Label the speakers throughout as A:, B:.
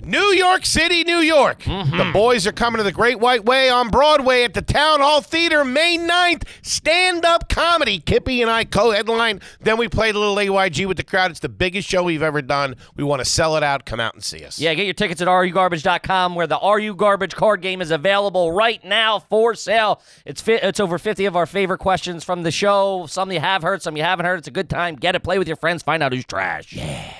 A: New York City, New York. The boys are coming to the Great White Way on Broadway at the Town Hall Theater May 9th. Stand-up comedy. Kippy and I co-headline. Then we played a little AYG with the crowd. It's the biggest show we've ever done. We want to sell it out. Come out and see us.
B: Yeah, get your tickets at rugarbage.com, where the Are You Garbage card game is available right now for sale. It's over 50 of our favorite questions from the show. Some you have heard, some you haven't heard. It's a good time. Get it, play with your friends, find out who's trash.
A: Yeah.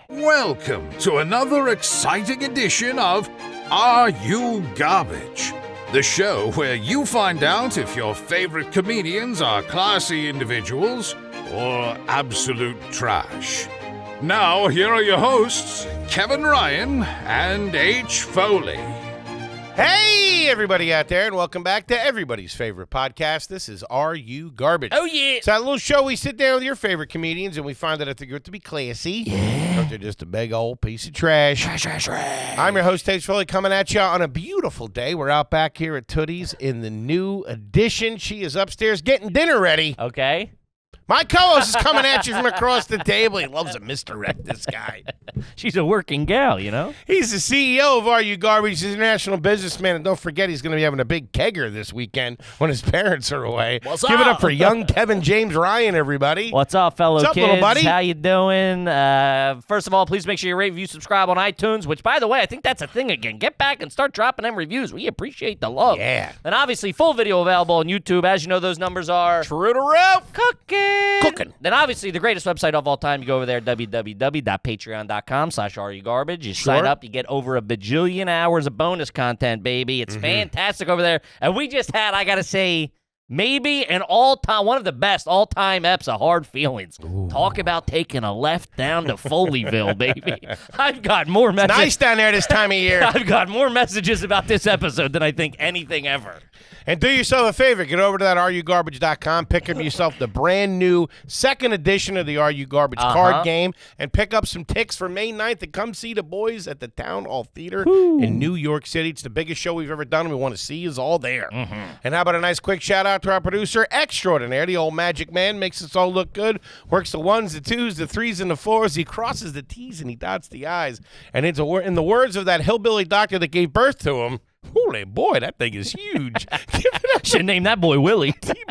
C: Welcome to another exciting edition of Are You Garbage? The show where you find out if your favorite comedians are classy individuals or absolute trash. Now, here are your hosts, Kevin Ryan and H. Foley.
A: Hey, everybody out there, and welcome back to everybody's favorite podcast. This is Are You Garbage?
B: Oh, yeah.
A: It's that little show we sit down with your favorite comedians, and we find out if they're good to be classy. Yeah. Or if they're just a big old piece of trash. Trash. I'm your host, H. Foley, coming at you on a beautiful day. We're out back here at Tootie's in the new edition. She is upstairs getting dinner ready.
B: Okay.
A: My co-host is coming at you from across the table. He loves to misdirect this guy.
B: She's a working gal, you know?
A: He's the CEO of Are You Garbage. He's an international businessman. And don't forget, he's going to be having a big kegger this weekend when his parents are away.
B: What's
A: Give it
B: up?
A: up for young Kevin James Ryan, everybody.
B: What's up, fellow
A: What's up,
B: kids?
A: little buddy?
B: How you doing? First of all, please make sure you rate, review, subscribe on iTunes, which, by the way, I think that's a thing again. Get back and start dropping them reviews. We appreciate the love.
A: Yeah.
B: And obviously, full video available on YouTube. As you know, those numbers are...
A: True to roof.
B: Cooking. Then obviously, the greatest website of all time, you go over there, www.patreon.com/areyougarbage. You sign up, you get over a bajillion hours of bonus content, baby. It's fantastic over there. And we just had, I got to say, maybe an all-time, one of the best all-time eps of Hard Feelings. Ooh. Talk about taking a left down to Foleyville, baby. I've got more messages.
A: Nice down there this time of year.
B: I've got more messages about this episode than I think anything ever.
A: And do yourself a favor. Get over to that RUGarbage.com. Pick up yourself the brand new second edition of the Are You Garbage card game and pick up some tickets for May 9th and come see the boys at the Town Hall Theater in New York City. It's the biggest show we've ever done, and we want to see you all there. And how about a nice quick shout-out to our producer extraordinaire, the old magic man, makes us all look good, works the ones, the twos, the threes, and the fours. He crosses the T's and he dots the I's. And it's in the words of that hillbilly doctor that gave birth to him, holy boy, that thing is huge.
B: Should name that boy Willie.
A: Tell me,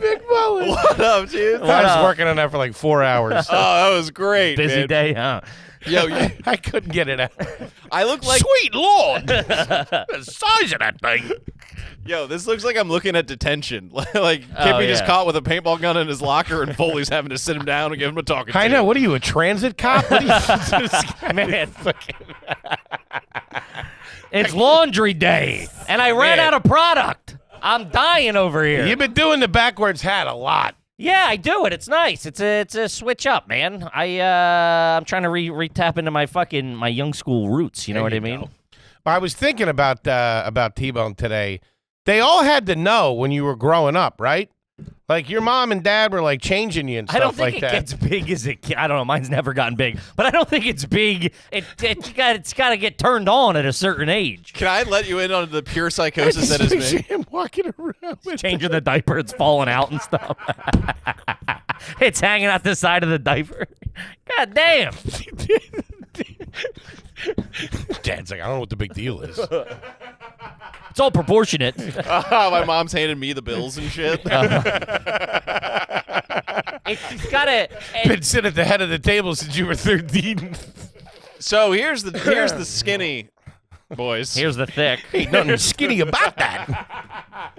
A: Big Mullen.
D: What up, dude?
A: I was working on that for like 4 hours.
D: Oh, that was great,
B: Busy
D: man.
B: day, huh?
D: Yo,
A: I couldn't get it out.
D: I look like...
A: Sweet Lord. The size of that thing.
D: Yo, this looks like I'm looking at detention. Like, Kippy just caught with a paintball gun in his locker, and Foley's having to sit him down and give him a talking to.
A: I know. What are you, a transit cop? What are you?
B: Man, it's laundry day, and I ran out of product. I'm dying over here.
A: You've been doing the backwards hat a lot.
B: Yeah, I do it. It's nice. It's a switch up, man. I'm trying to re-tap into my young school roots. You know what I mean?
A: Go. I was thinking about T-Bone today. They all had to know when you were growing up, right? Like your mom and dad were like changing you and stuff like that.
B: I don't think it gets big as a kid. I don't know. Mine's never gotten big, but I don't think it's big. It's got to get turned on at a certain age.
D: Can I let you in on the pure psychosis that is me?
A: Him walking around with
B: changing the diaper, it's falling out and stuff. It's hanging out the side of the diaper. God damn.
A: Dad's like, I don't know what the big deal is.
B: It's all proportionate.
D: My mom's handing me the bills and shit.
B: It's got to...
A: Been sitting at the head of the table since you were 13.
D: So here's the skinny, boys.
B: Here's the thick.
A: Ain't nothing skinny about that.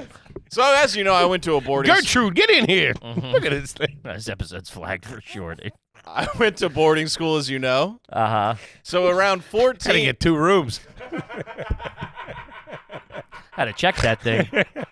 D: So as you know, I went to a boarding
A: Gertrude, get in here. Look at this thing.
B: This episode's flagged for sure, dude.
D: I went to boarding school, as you know.
B: Uh-huh.
D: So around 14...
A: Had to get 2 rooms.
B: Had to check that thing.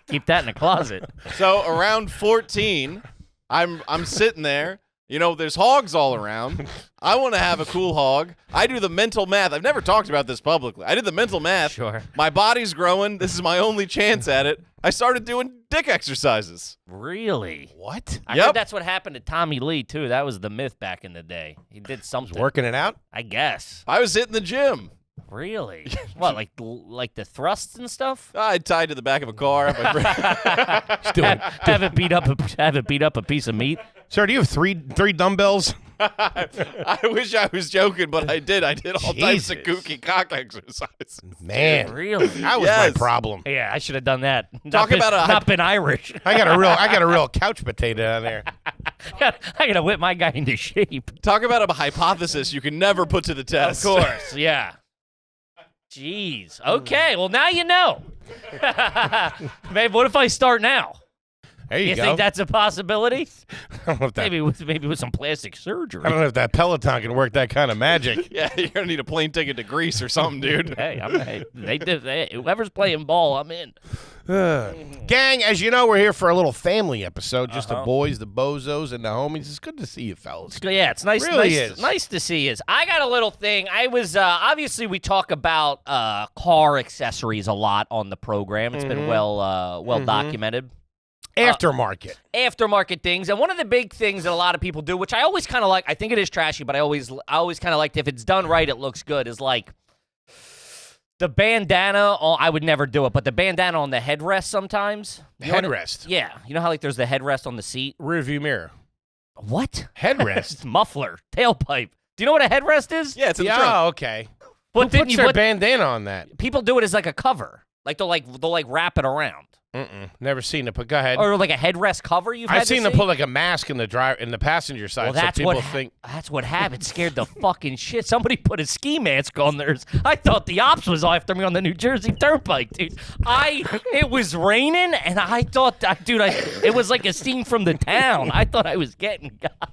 B: Keep that in the closet.
D: So around 14, I'm sitting there. You know, there's hogs all around. I want to have a cool hog. I do the mental math. I've never talked about this publicly. I did the mental math.
B: Sure.
D: My body's growing. This is my only chance at it. I started doing dick exercises.
B: Really?
A: What?
B: I heard that's what happened to Tommy Lee, too. That was the myth back in the day. He did something.
A: Working it out?
B: I guess.
D: I was hitting the gym.
B: Really? What, like the thrusts and stuff?
D: I tied to the back of a car.
B: Have it beat up a piece of meat?
A: Sir, do you have three dumbbells?
D: I wish I was joking, but I did. I did all types of kooky cock exercises.
A: Man,
B: really?
A: That was my problem.
B: Yeah, I should have done that.
D: Talk about
B: not been Irish.
A: I got a real couch potato down there.
B: I gotta whip my guy into shape.
D: Talk about a hypothesis you can never put to the test.
B: Of course, yeah. Jeez. Okay, well now you know. Babe, what if I start now?
A: There you go.
B: Think that's a possibility?
A: I don't know if that,
B: Maybe with some plastic surgery.
A: I don't know if that Peloton can work that kind of magic.
D: Yeah, you're gonna need a plane ticket to Greece or something, dude.
B: Hey, whoever's playing ball, I'm in.
A: Gang, as you know, we're here for a little family episode. Just the boys, the bozos, and the homies. It's good to see you, fellas.
B: Yeah, it's nice.
A: Really
B: nice,
A: is.
B: Nice to see you. I got a little thing. I was obviously we talk about car accessories a lot on the program. It's been well documented.
A: Aftermarket
B: things, and one of the big things that a lot of people do, which I always kind of like, I think it is trashy, but I always kind of liked if it's done right, it looks good, is like the bandana. I would never do it, but the bandana on the headrest sometimes.
A: Headrest?
B: Yeah. You know how like there's the headrest on the seat?
A: Rear view mirror.
B: What?
A: Headrest?
B: Muffler. Tailpipe. Do you know what a headrest is?
D: Yeah, it's in the trunk.
A: Oh, okay.
B: But
A: Who puts their bandana on that?
B: People do it as like a cover. Like they'll wrap it around.
A: Never seen it, but go ahead.
B: Or like a headrest cover.
A: I've seen them put like a mask in the passenger side.
B: Well, that's
A: so people think
B: that's what happened. Scared the fucking shit. Somebody put a ski mask on theirs. I thought the ops was after me on the New Jersey Turnpike, dude. It was raining, and I thought, it was like a scene from The Town. I thought I was getting got.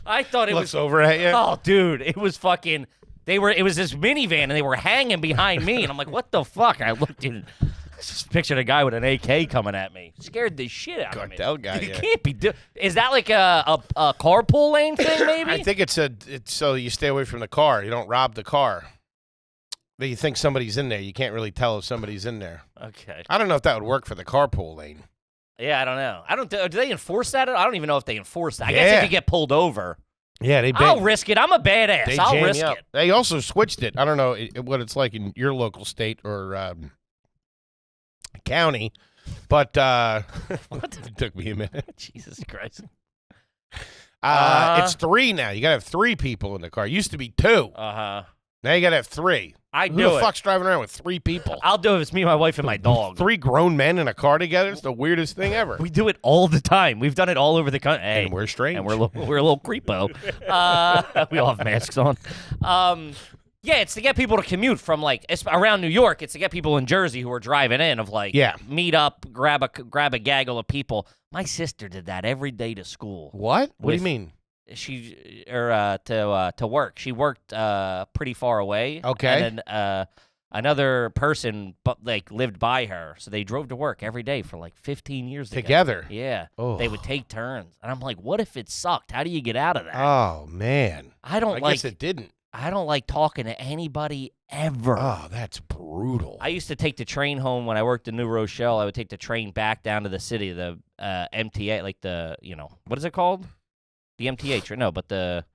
B: I thought it
A: looks
B: was
A: over at you.
B: Oh, dude, it was fucking. It was this minivan, and they were hanging behind me, and I'm like, what the fuck? And I looked in. Just pictured a guy with an AK coming at me. Scared the shit out of me.
A: Cartel guy.
B: You can't be. Is that like a carpool lane thing? Maybe.
A: I think it's so you stay away from the car. You don't rob the car. But you think somebody's in there. You can't really tell if somebody's in there.
B: Okay.
A: I don't know if that would work for the carpool lane.
B: Yeah, I don't know. Do they enforce that? I don't even know if they enforce that. I guess if you get pulled over.
A: Yeah,
B: I'll risk it. I'm a badass. I'll risk it.
A: They also switched it. I don't know what it's like in your local state or county, but
B: what?
A: It took me a minute.
B: Jesus Christ.
A: It's 3 now. You gotta have 3 people in the car. It used to be 2.
B: Now
A: you gotta have 3. Who the fuck's driving around with 3 people?
B: I'll do it if it's me, my wife, and my dog.
A: 3 grown men in a car together? It's the weirdest thing ever.
B: We do it all the time. We've done it all over the country. Hey,
A: and we're strange.
B: And we're a little creepo. We all have masks on. Yeah, it's to get people to commute from around New York. It's to get people in Jersey who are driving in meet up, grab a gaggle of people. My sister did that every day to school.
A: What? What do you mean?
B: To work. She worked pretty far away.
A: Okay.
B: And then another person lived by her, so they drove to work every day for 15 years
A: together.
B: Yeah.
A: Oh.
B: They would take turns, and I'm like, what if it sucked? How do you get out of that?
A: Oh man.
B: I
A: guess it didn't.
B: I don't like talking to anybody ever.
A: Oh, that's brutal.
B: I used to take the train home when I worked in New Rochelle. I would take the train back down to the city, the MTA, what is it called? The MTA train. No, but the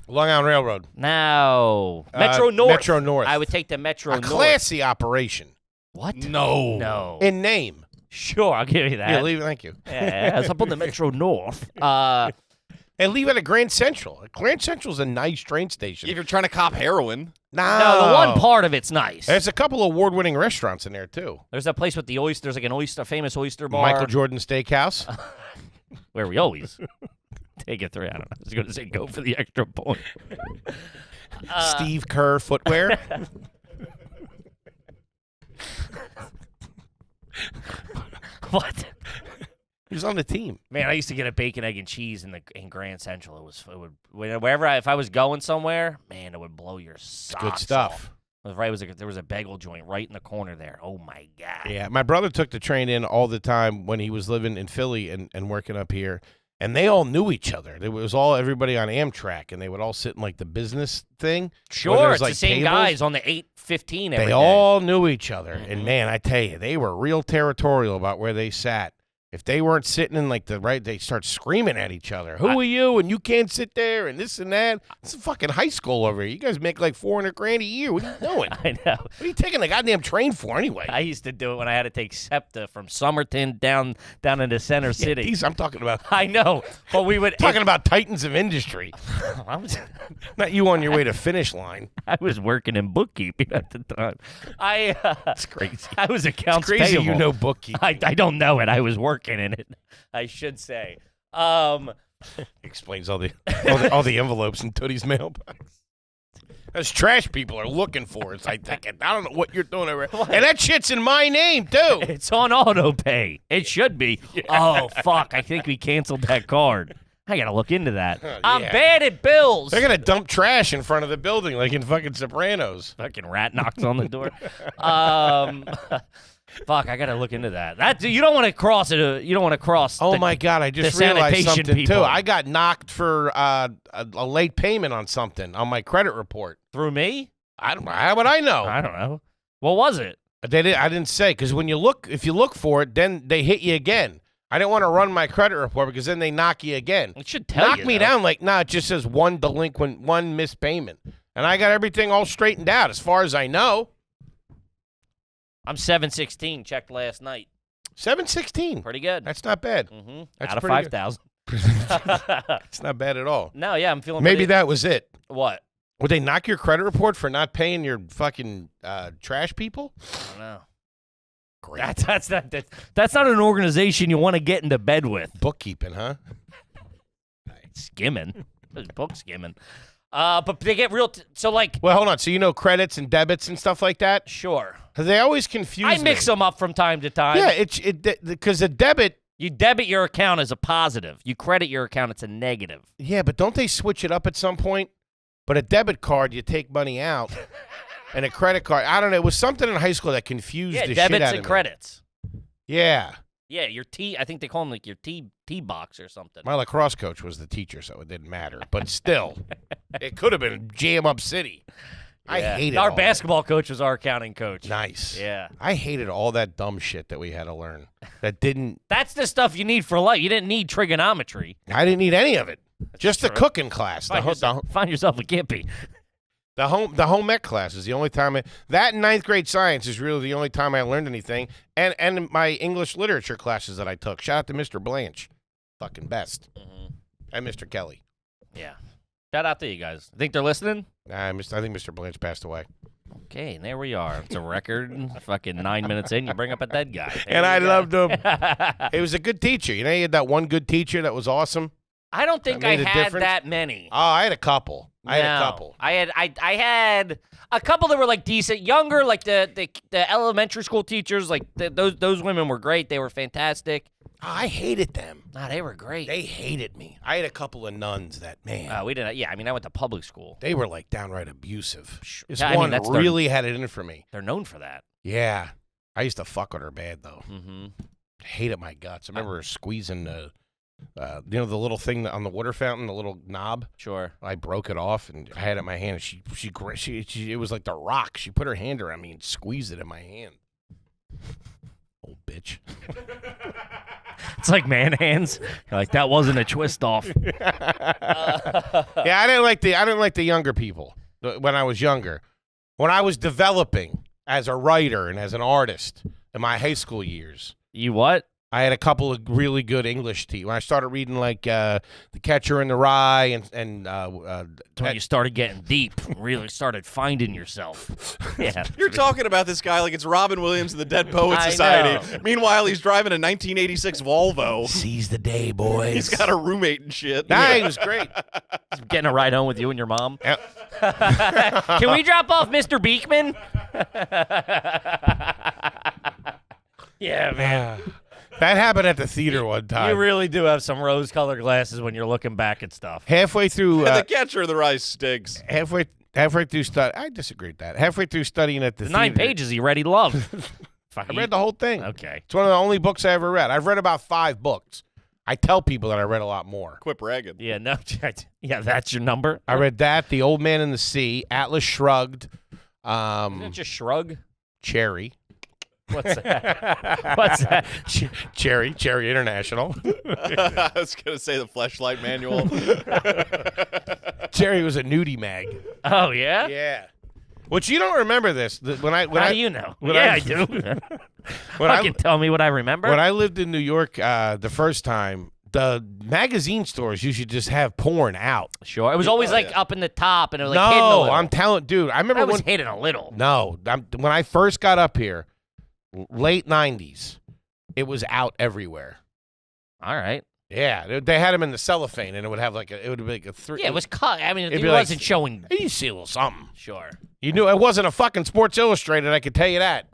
A: Long Island Railroad.
B: No. Metro North.
A: Metro North.
B: I would take the Metro North.
A: Classy operation.
B: What?
A: No. In name.
B: Sure, I'll give you that.
A: Yeah, leave it. Thank you.
B: Yeah, it's up on the Metro North.
A: And leave it at Grand Central. Grand Central's a nice train station.
D: If you're trying to cop heroin.
B: No, the one part of it's nice.
A: There's a couple award-winning restaurants in there, too.
B: There's that place with the oysters, like an famous oyster bar.
A: Michael Jordan Steakhouse.
B: Where we always take it 3. I don't know. I was going to say go for the extra point.
A: Steve Kerr Footwear.
B: What?
A: He was on the team.
B: Man, I used to get a bacon, egg, and cheese in Grand Central. If I was going somewhere, man, it would blow your socks
A: Good stuff.
B: off. There was a bagel joint right in the corner there. Oh my God.
A: Yeah, my brother took the train in all the time when he was living in Philly and working up here, and they all knew each other. It was everybody on Amtrak, and they would all sit in the business thing.
B: Sure, it's the same guys on the 8:15 every day.
A: They all knew each other, and man, I tell you, they were real territorial about where they sat. if they weren't sitting in like they start screaming at each other. Who are you? And you can't sit there and this and that. It's fucking high school over here. You guys make like $400,000 a year. What are you doing?
B: I know.
A: What are you taking the goddamn train for anyway?
B: I used to do it when I had to take SEPTA from Somerton down into Center City.
A: These I'm talking about.
B: I know, but we would
A: talking about titans of industry. Not you on your way to finish line.
B: I was working in bookkeeping at the time.
A: It's crazy.
B: I was accounts
A: It's crazy
B: payable.
A: you know bookkeeping.
B: I don't know it. I was working in it, I should say.
A: Explains all the envelopes in Tootie's mailbox. Those trash people are looking for us, I think. I don't know what you're doing over there. And that shit's in my name, too.
B: It's on auto pay. It should be. Yeah. Oh, fuck. I think we canceled that card. I got to look into that. I'm bad at bills.
A: They're going to dump trash in front of the building like in fucking Sopranos.
B: Fucking rat knocks on the door. Fuck, I got to look into that. You don't want to cross it. You don't want to cross.
A: Oh, my God. I just realized something,
B: people.
A: too. I got knocked for a late payment on something on my credit report.
B: Through me?
A: How would I know?
B: I don't know. What was it?
A: I didn't say, because if you look for it, then they hit you again. I didn't want to run my credit report because then they knock you again.
B: It should tell you.
A: Knock me down like, it just says one delinquent, one missed payment. And I got everything all straightened out as far as I know.
B: I'm 716, checked last night.
A: 716.
B: Pretty good.
A: That's not bad.
B: Mm-hmm.
A: That's
B: out of 5,000.
A: It's not bad at all.
B: No, yeah, I'm feeling
A: Maybe that was it.
B: What?
A: Would they knock your credit report for not paying your fucking trash people?
B: I don't know.
A: Great.
B: That's not an organization you want to get into bed with.
A: Bookkeeping, huh?
B: Skimming. Book skimming. But they get real.
A: Well, hold on. So you know credits and debits and stuff like that?
B: Sure.
A: Because they always confuse me.
B: I mix them up from time to time.
A: Yeah, because a debit.
B: You debit your account as a positive. You credit your account, it's a negative.
A: Yeah, but don't they switch it up at some point? But a debit card, you take money out. And a credit card, I don't know. It was something in high school that confused the shit out of me.
B: Debits and credits.
A: Yeah.
B: Yeah, your I think they call them like your T box or something.
A: My lacrosse coach was the teacher, so it didn't matter. But still, it could have been Jam Up City. Yeah. I hated
B: our basketball coach was our accounting coach.
A: Nice.
B: Yeah.
A: I hated all that dumb shit that we had to learn.
B: That's the stuff you need for life. You didn't need trigonometry.
A: I didn't need any of it. Just
B: true.
A: the cooking class.
B: Find yourself a Kippy.
A: The home ec class is the only time that and ninth grade science is really the only time I learned anything. And my English literature classes that I took. Shout out to Mr. Blanche. Fucking best.
B: Mm-hmm.
A: And Mr. Kelly.
B: Yeah. Shout out to you guys. Think they're listening?
A: I think Mr. Blanche passed away.
B: Okay, and there we are. It's a record. Fucking 9 minutes in, you bring up a dead guy.
A: And I loved him. He was a good teacher. You know, he had that one good teacher that was awesome.
B: I don't think I had that many.
A: Oh, I had a couple. I had
B: a couple that were like decent, younger, like the elementary school teachers. Like those women were great. They were fantastic.
A: Oh, I hated them.
B: Nah, they were great.
A: They hated me. I had a couple of nuns that, man.
B: We didn't. Yeah, I mean, I went to public school.
A: They were like downright abusive. This
B: yeah,
A: one really had it in for me.
B: They're known for that.
A: Yeah, I used to fuck with her bad though.
B: Mm-hmm.
A: Hated my guts. I remember her squeezing the the little thing on the water fountain, the little knob.
B: Sure.
A: I broke it off and I had it in my hand. She it was like the Rock. She put her hand around me and squeezed it in my hand. Old bitch.
B: It's like man hands. You're like, that wasn't a twist off.
A: Yeah, I didn't like the younger people when I was younger. When I was developing as a writer and as an artist in my high school years.
B: You what?
A: I had a couple of really good English teachers. When I started reading like The Catcher in the Rye and
B: when you started getting deep, really started finding yourself. Yeah,
D: you're talking about this guy like it's Robin Williams and the Dead Poets Society. Meanwhile, he's driving a 1986 Volvo.
A: Seize the day, boys.
D: He's got a roommate and shit.
A: Nah, he was great.
B: Getting a ride home with you and your mom.
A: Yep.
B: Can we drop off Mr. Beekman? Yeah, man.
A: That happened at the theater one time.
B: You really do have some rose-colored glasses when you're looking back at stuff.
A: Halfway through,
D: The Catcher in the Rye stinks.
A: Halfway through I disagree with that. Halfway through studying at the theater,
B: 9 pages he read, he loved.
A: I read the whole thing.
B: Okay,
A: it's one of the only books I ever read. I've read about 5 books. I tell people that I read a lot more.
D: Quit bragging.
B: Yeah, no, yeah, that's your number.
A: I read that, The Old Man and the Sea, Atlas Shrugged.
B: Isn't it just Shrug?
A: Cherry.
B: What's that? What's that?
A: Cherry International.
D: I was going to say the Fleshlight Manual.
A: Cherry was a nudie mag.
B: Oh, yeah?
A: Yeah. Which you don't remember this.
B: How do you know?
A: when
B: Yeah,
A: I
B: I do.
A: when
B: Fucking tell me what I remember.
A: When I lived in New York the first time, the magazine stores used to just have porn out.
B: Sure. It was always up in the top, and it was like hidden a
A: No,
B: little.
A: I'm telling, dude. I remember
B: That was
A: when
B: hidden a little.
A: No, when I first got up here, late '90s, it was out everywhere.
B: All right.
A: Yeah, they had them in the cellophane, and it would have it would be like a three.
B: Yeah, it was cut. I mean,
A: It'd
B: it
A: be
B: wasn't
A: like,
B: showing.
A: You see a little something.
B: Sure.
A: You knew it wasn't a fucking Sports Illustrated. I could tell you that.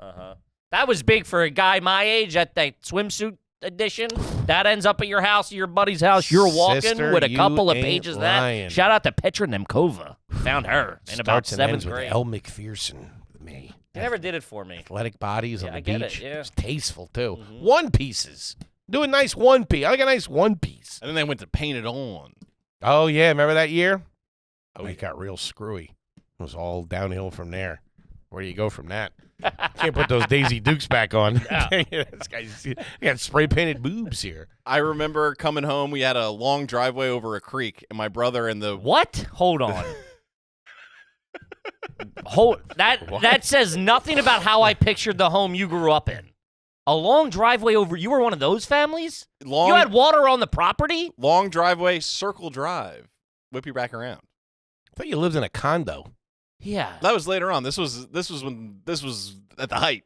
B: That was big for a guy my age at that swimsuit edition. That ends up at your house, your buddy's house. You're walking
A: Sister,
B: with a
A: you
B: couple of
A: ain't
B: pages of
A: lying.
B: that. Shout out to Petra Nemkova. Found her in about
A: Starts and ends
B: 7th
A: with
B: grade.
A: L. McPherson with me.
B: They never did it for me.
A: Athletic bodies on
B: Yeah,
A: the
B: I get
A: beach.
B: it, yeah.
A: It's tasteful too. One pieces. Do a nice one piece. I like a nice one piece.
D: And then they went to paint it on.
A: Oh yeah, remember that year? Oh, it got real screwy. It was all downhill from there. Where do you go from that? Can't put those Daisy Dukes back on. This guy's got spray painted boobs here.
D: I remember coming home. We had a long driveway over a creek, and my brother and the
B: What? Hold on. That says nothing about how I pictured the home you grew up in. A long driveway over. You were one of those families? You had water on the property?
D: long driveway, circle drive, whip you back around.
A: I thought you lived in a condo.
B: Yeah.
D: That was later on. This was at the height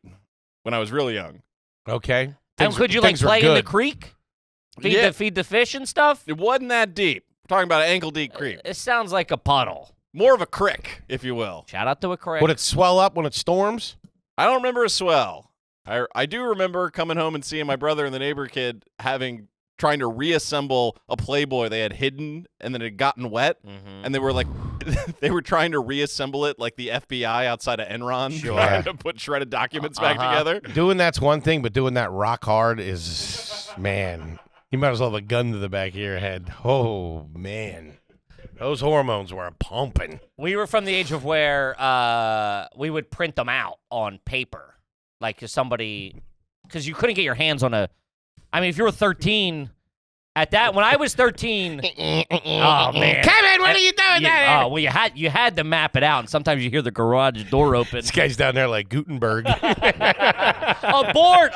D: when I was really young.
A: Okay.
B: And could you
A: things were
B: play in the
A: good.
B: creek?
D: Yeah.
B: Feed the fish and stuff?
D: It wasn't that deep. We're talking about an ankle deep creek.
B: It sounds like a puddle.
D: More of a crick, if you will.
B: Shout out to a creek.
A: Would it swell up when it storms?
D: I don't remember a swell. I do remember coming home and seeing my brother and the neighbor kid trying to reassemble a Playboy they had hidden and then it had gotten wet, and they were they were trying to reassemble it like the FBI outside of Enron, trying to put shredded documents back together.
A: Doing that's one thing, but doing that rock hard is, man, you might as well have a gun to the back of your head. Oh, man. Those hormones were pumping.
B: We were from the age of where we would print them out on paper. Like because you couldn't get your hands on if you were 13, when I was 13, oh man,
A: Kevin, what are you doing there?
B: Oh well, you had to map it out, and sometimes you hear the garage door open.
A: This guy's down there like Gutenberg.
B: Abort!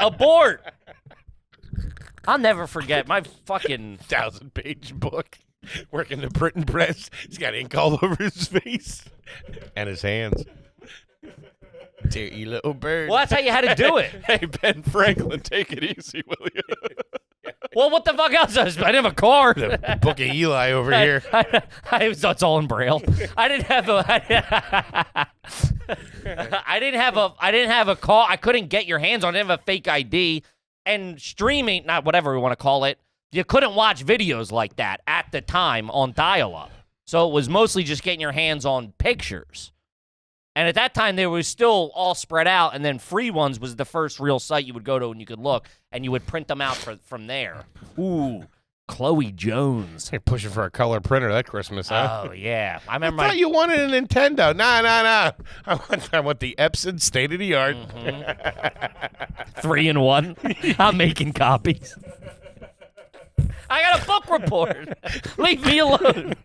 B: I'll never forget my fucking
A: 1,000-page book. Working the printing press. He's got ink all over his face and his hands. Dirty little bird.
B: Well, that's how you had to do it.
D: Hey, Ben Franklin, take it easy, will you?
B: Well, what the fuck else? I didn't have a card.
A: The book of Eli over here.
B: It's all in Braille. I didn't have a call. I couldn't get your hands on it. I didn't have a fake ID. And streaming, not whatever we want to call it, you couldn't watch videos like that at the time on dial-up. So it was mostly just getting your hands on pictures. And at that time, they were still all spread out, and then Free Ones was the first real site you would go to and you could look, and you would print them out from there. Ooh, Chloe Jones.
A: You're pushing for a color printer that Christmas, huh?
B: Oh, yeah. I remember
A: I thought you wanted a Nintendo. Nah. I want the Epson state-of-the-art.
B: 3-in-1. I'm making copies. I got a book report. Leave me alone.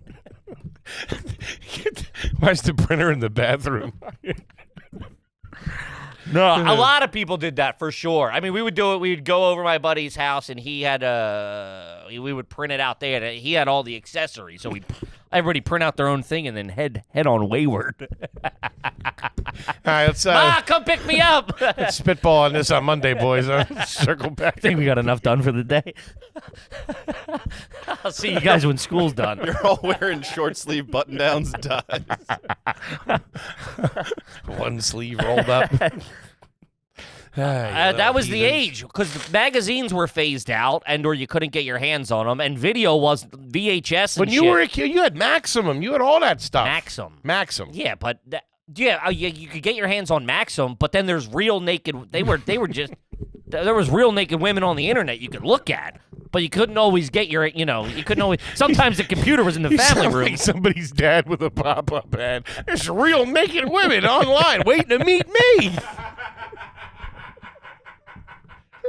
A: Why's the printer in the bathroom?
B: No, a lot of people did that for sure. I mean, we would do it. We'd go over my buddy's house, and he had we would print it out there. He had all the accessories, so everybody print out their own thing and then head on wayward.
A: All right, let's
B: come pick me up.
A: let's spitball on this on Monday, boys. Circle back.
B: I think we got enough done for the day. I'll see you guys when school's done.
D: You're all wearing short sleeve button downs and ties.
A: One sleeve rolled up.
B: That was the age, because magazines were phased out, or you couldn't get your hands on them, and video was VHS. And
A: when you were a kid, you had Maximum. You had all that stuff. Maxim.
B: Yeah, but you could get your hands on Maxim, but then there's real naked. They were just. There was real naked women on the internet you could look at, but you couldn't always get you couldn't always. Sometimes the computer was in the family room.
A: Like somebody's dad with a pop-up ad. There's real naked women online waiting to meet me.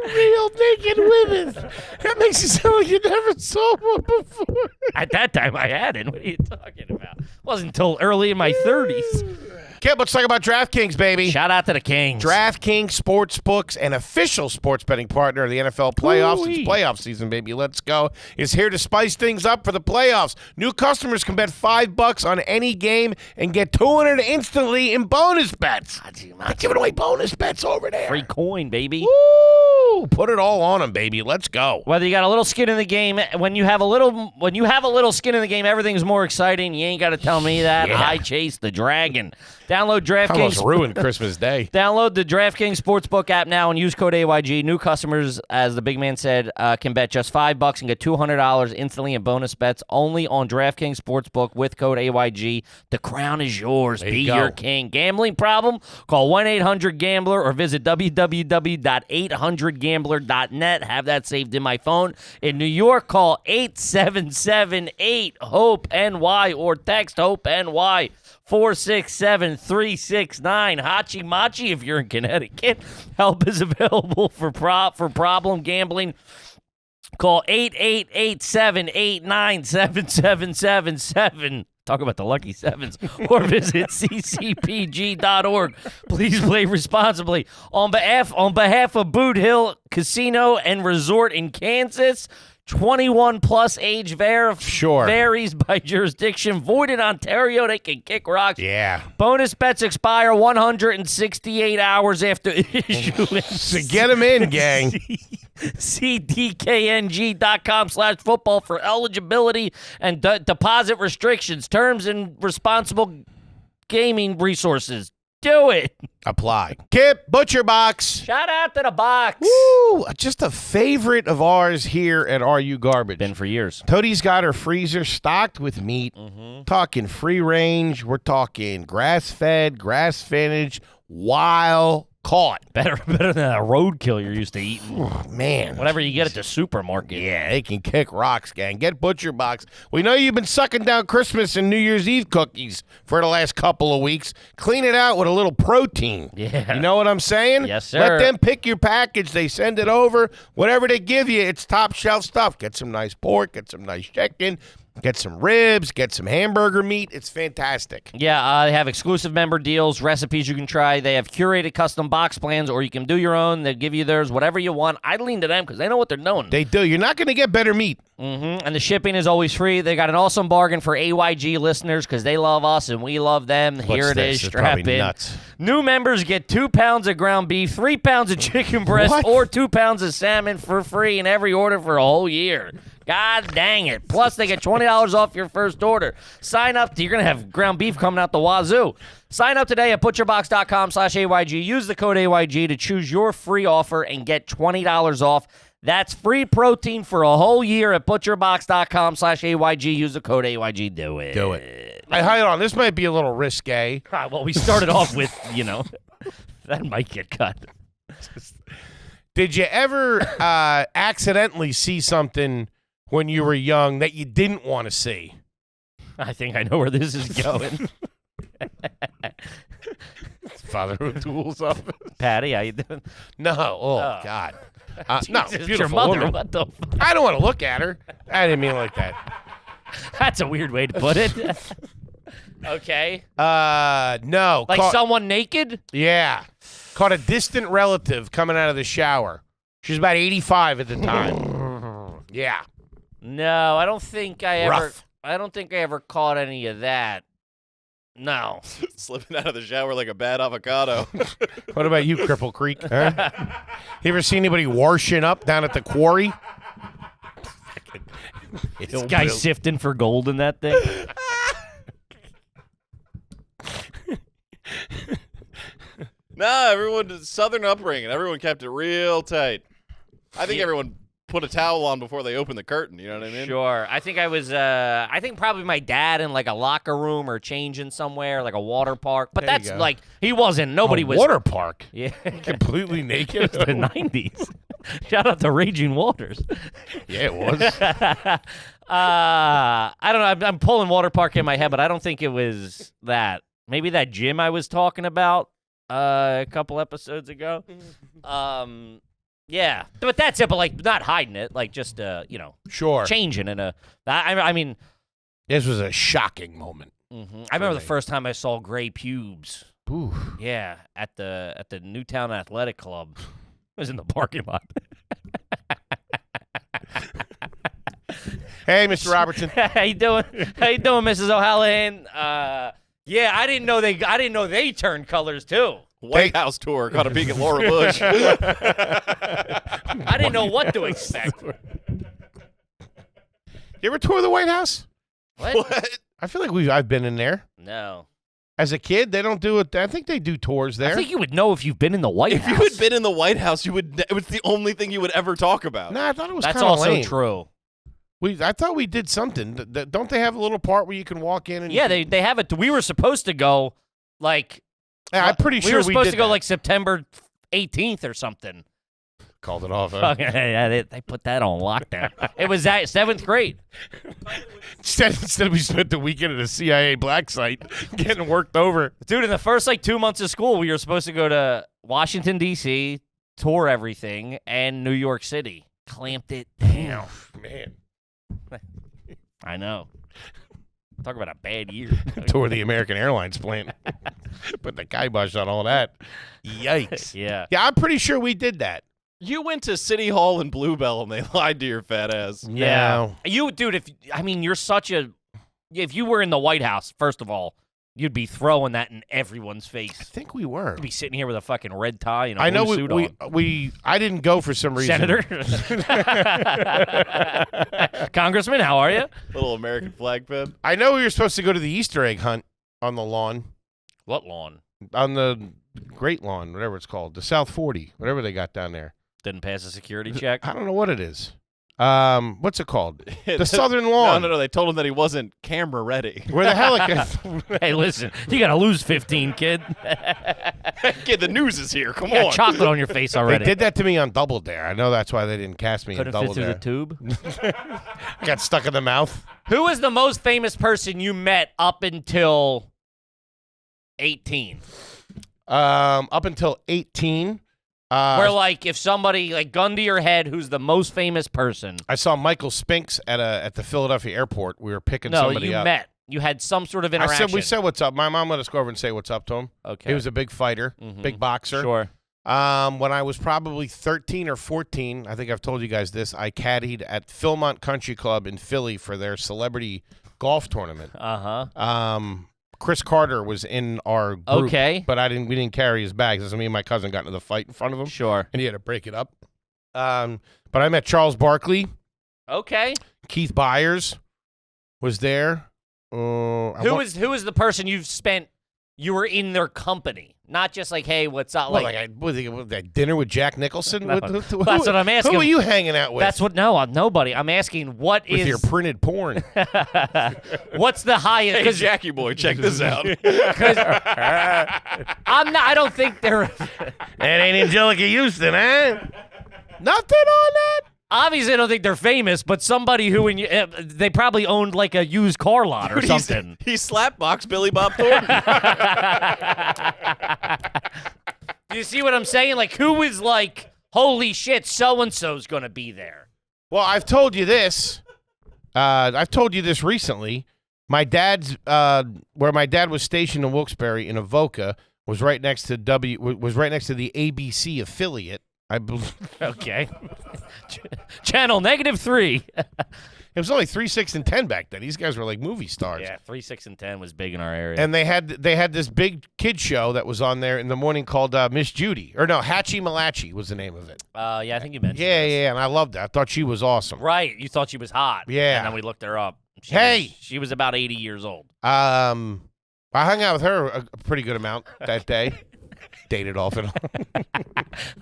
A: Real naked women. That makes it sound like you never saw one before.
B: At that time, I hadn't. What are you talking about? Wasn't until early in my 30s.
A: Kip, let's talk about DraftKings, baby.
B: Shout out to the Kings.
A: DraftKings Sportsbooks, an official sports betting partner of the NFL playoffs. It's playoff season, baby. Let's go. Is here to spice things up for the playoffs. New customers can bet $5 on any game and get $200 instantly in bonus bets. Not giving away bonus bets over there.
B: Free coin, baby.
A: Woo! Put it all on them, baby. Let's go.
B: Whether you got a little skin in the game, when you have a little skin in the game, everything's more exciting. You ain't got to tell me that.
A: Yeah.
B: I chase the dragon. Download DraftKings.
A: Almost ruined Christmas Day.
B: Download the DraftKings Sportsbook app now and use code AYG. New customers, as the big man said, can bet just $5 and get $200 instantly in bonus bets only on DraftKings Sportsbook with code AYG. The crown is yours. Be your king. Gambling problem? Call 1-800-GAMBLER or visit www.800gambler.net. Have that saved in my phone. In New York, call 877-8-HOPE-NY or text HOPE-NY. 467-369. Hachi Machi if you're in Connecticut. Help is available for problem gambling. Call 888-789-7777. Talk about the lucky sevens. Or visit ccpg.org. Please play responsibly. On behalf of Boot Hill Casino and Resort in Kansas, 21 plus age varies by jurisdiction. Void in Ontario, they can kick rocks.
A: Yeah.
B: Bonus bets expire 168 hours after issuance.
A: So get them in, gang.
B: cdkng.com/football for eligibility and deposit restrictions, terms, and responsible gaming resources. Do it.
A: Apply. Kip, ButcherBox.
B: Shout out to the box.
A: Woo! Just a favorite of ours here at RU Garbage.
B: Been for years.
A: Toadie's got her freezer stocked with meat. Talking free range. We're talking grass-fed, grass-finished, wild caught.
B: Better than a roadkill you're used to eating.
A: Oh, man.
B: Whatever you get at the supermarket.
A: Yeah, they can kick rocks, gang. Get ButcherBox. We know you've been sucking down Christmas and New Year's Eve cookies for the last couple of weeks. Clean it out with a little protein.
B: Yeah.
A: You know what I'm saying?
B: Yes, sir.
A: Let them pick your package. They send it over. Whatever they give you, it's top shelf stuff. Get some nice pork. Get some nice chicken. Get some ribs, get some hamburger meat. It's fantastic.
B: Yeah, they have exclusive member deals, recipes you can try. They have curated custom box plans, or you can do your own. They'll give you theirs, whatever you want. I lean to them because they know what they're doing.
A: They do. You're not going to get better meat.
B: And the shipping is always free. They got an awesome bargain for AYG listeners because they love us and we love them. Here it is. Strap in.
A: Nuts.
B: New members get 2 pounds of ground beef, 3 pounds of chicken breast,
A: What?
B: or 2 pounds of salmon for free in every order for a whole year. God dang it. Plus, they get $20 off your first order. Sign up. You're going to have ground beef coming out the wazoo. Sign up today at butcherbox.com/AYG. Use the code AYG to choose your free offer and get $20 off. That's free protein for a whole year at butcherbox.com/AYG. Use the code AYG. Do it.
A: Do it. Hey, hold on. This might be a little risque.
B: Well, we started off with, that might get cut.
A: Did you ever accidentally see something when you were young that you didn't want to see?
B: I think I know where this is going.
A: Father O'Toole's office.
B: Patty, how you doing?
A: No. Oh, God. No,
B: Jesus,
A: beautiful
B: your mother.
A: woman.
B: What the
A: I don't want to look at her. I didn't mean it like that.
B: That's a weird way to put it. Okay.
A: No.
B: Like someone naked?
A: Yeah. Caught a distant relative coming out of the shower. She was about 85 at the time. Yeah.
B: No, I don't think I
A: Rough.
B: ever caught any of that. No.
D: Slipping out of the shower like a bad avocado.
A: What about you, Cripple Creek? Huh? You ever see anybody washing up down at the quarry?
B: This guy sifting for gold in that thing.
D: No, everyone, Southern upbringing. Everyone kept it real tight. I think everyone put a towel on before they opened the curtain. You know what I mean?
B: Sure. I think I think probably my dad in like a locker room or changing somewhere, like a water park. But
A: There you
B: that's
A: go.
B: like, he wasn't. Nobody was.
A: Water park.
B: Yeah.
A: Completely naked.
B: It was the 90s. Shout out to Raging Waters.
A: Yeah, it was.
B: I don't know. I'm pulling water park in my head, but I don't think it was that. Maybe that gym I was talking about a couple episodes ago. Yeah, but that's it. But like, not hiding it, like just
A: Sure.
B: changing in a. I mean,
A: This was a shocking moment.
B: I remember the first time I saw gray pubes.
A: Ooh.
B: Yeah, at the Newtown Athletic Club. It was in the parking lot.
A: Hey, Mr. Robertson.
B: How you doing? How you doing, Mrs. O'Hallahan? Yeah, I didn't know they turned colors too.
D: White House tour. Got to peek at Laura Bush.
B: I didn't know what to expect.
A: You ever tour the White House?
B: What?
A: I feel like I've been in there.
B: No.
A: As a kid, they don't do it. I think they do tours there.
B: I think you would know if you've been in the White House.
D: If you had been in the White House, you would. It was the only thing you would ever talk about.
A: Nah, I thought it was
B: That's
A: kind of
B: also
A: lame.
B: true.
A: I thought we did something. Don't they have a little part where you can walk in? And
B: Yeah, they have it. We were supposed to go, like.
A: Yeah, I'm pretty sure
B: we were supposed
A: did
B: to go
A: that.
B: like September 18th or something.
A: Called it off. Huh?
B: Yeah, they put that on lockdown. It was that 7th grade.
A: Instead, we spent the weekend at a CIA black site getting worked over.
B: Dude, in the first 2 months of school, we were supposed to go to Washington, D.C., tour everything, and New York City. Clamped it down.
A: Man.
B: I know. Talk about a bad year.
A: Tour the American Airlines plant. Put the kibosh on all that. Yikes.
B: Yeah.
A: Yeah, I'm pretty sure we did that.
D: You went to City Hall in Bluebell and they lied to your fat ass.
A: Yeah.
B: Dude, you're such a. If you were in the White House, first of all, you'd be throwing that in everyone's face.
A: I think we were.
B: You'd be sitting here with a fucking red tie and a
A: I know
B: blue suit on.
A: I didn't go for some reason.
B: Senator? Congressman, how are you?
D: Little American flag pin.
A: I know we were supposed to go to the Easter egg hunt on the lawn.
B: What lawn?
A: On the Great Lawn, whatever it's called. The South 40, whatever they got down there.
B: Didn't pass a security check?
A: I don't know what it is. What's it called? The Southern Lawn.
D: No. They told him that he wasn't camera ready.
A: Where the Helix.
B: Hey, listen, you got to lose 15, kid.
D: Kid, the news is here. Come
B: You got
D: on.
B: chocolate on your face
A: They
B: already.
A: did that to me on Double Dare. I know that's why they didn't cast me in
B: Couldn't
A: Double
B: fit through
A: Dare.
B: the tube.
A: Got stuck in the mouth.
B: Who was the most famous person you met up until 18?
A: Up until 18.
B: Where, like, if somebody, like, gun to your head, who's the most famous person?
A: I saw Michael Spinks at the Philadelphia airport. We were picking
B: No,
A: somebody
B: you
A: up.
B: met. You had some sort of interaction.
A: We said what's up. My mom let us go over and say what's up to him.
B: Okay.
A: He was a big fighter, big boxer.
B: Sure.
A: When I was probably 13 or 14, I think I've told you guys this, I caddied at Philmont Country Club in Philly for their celebrity golf tournament.
B: Uh-huh.
A: Chris Carter was in our group,
B: Okay.
A: but we didn't carry his bags. So me and my cousin got into the fight in front of him.
B: Sure.
A: And he had to break it up. But I met Charles Barkley.
B: Okay.
A: Keith Byers was there.
B: Who was the person you were in their company? Not just like, hey, what's up?
A: Well,
B: Like,
A: that dinner with Jack Nicholson?
B: No. That's what I'm asking.
A: Who are you hanging out with?
B: that's what, no, nobody. I'm asking what
A: with
B: is.
A: your printed porn.
B: What's the highest?
D: Hey, Jackie boy, check this out.
B: I don't think they're.
A: That ain't Angelica Houston, huh? Nothing on that?
B: Obviously, I don't think they're famous, but somebody who they probably owned like a used car lot or
D: Dude,
B: something.
D: He slapboxed Billy Bob Thornton.
B: Do you see what I'm saying? Like, who is like, holy shit, so-and-so's going to be there?
A: Well, I've told you this. I've told you this recently. My dad's where my dad was stationed in Wilkes-Barre in Avoca was right next to the ABC affiliate. I believe.
B: Okay. Channel -3.
A: It was only 3, 6, and 10 back then. These guys were like movie stars.
B: Yeah, 3, 6, and 10 was big in our area.
A: And they had this big kid show that was on there in the morning called Miss Judy. Or no, Hatchie Malachi was the name of it.
B: Yeah, I think you mentioned
A: Yeah,
B: this.
A: yeah, and I loved it. I thought she was awesome.
B: Right, you thought she was hot.
A: Yeah.
B: And then we looked her up. She was about 80 years old.
A: I hung out with her a pretty good amount that day. Dated off and on.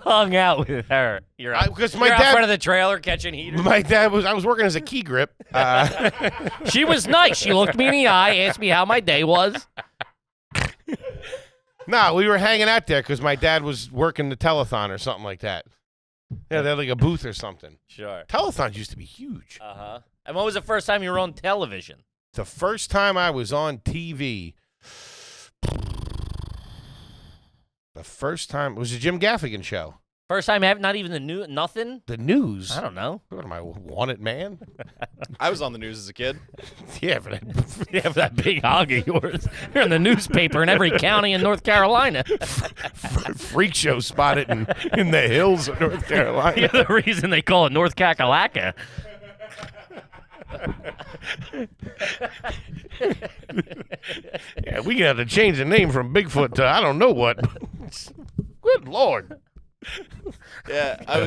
B: Hung out with her. You're out
A: Because
B: in front of the trailer catching heaters.
A: My dad I was working as a key grip.
B: She was nice. She looked me in the eye, asked me how my day was.
A: No, we were hanging out there because my dad was working the telethon or something like that. Yeah, they had like a booth or something.
B: Sure.
A: Telethons used to be huge.
B: Uh-huh. And when was the first time you were on television?
A: The first time I was on TV, the first time it was a Jim Gaffigan show.
B: First time ever, not even the news, nothing?
A: The news?
B: I don't know.
A: What am I, wanted man?
D: I was on the news as a kid.
A: Yeah, for
B: that big hog of yours. You're in the newspaper in every county in North Carolina.
A: Freak show spotted in the hills of North Carolina.
B: You're the reason they call it North Kakalaka.
A: Yeah, we got to change the name from Bigfoot to I don't know what. Good Lord.
D: Yeah, I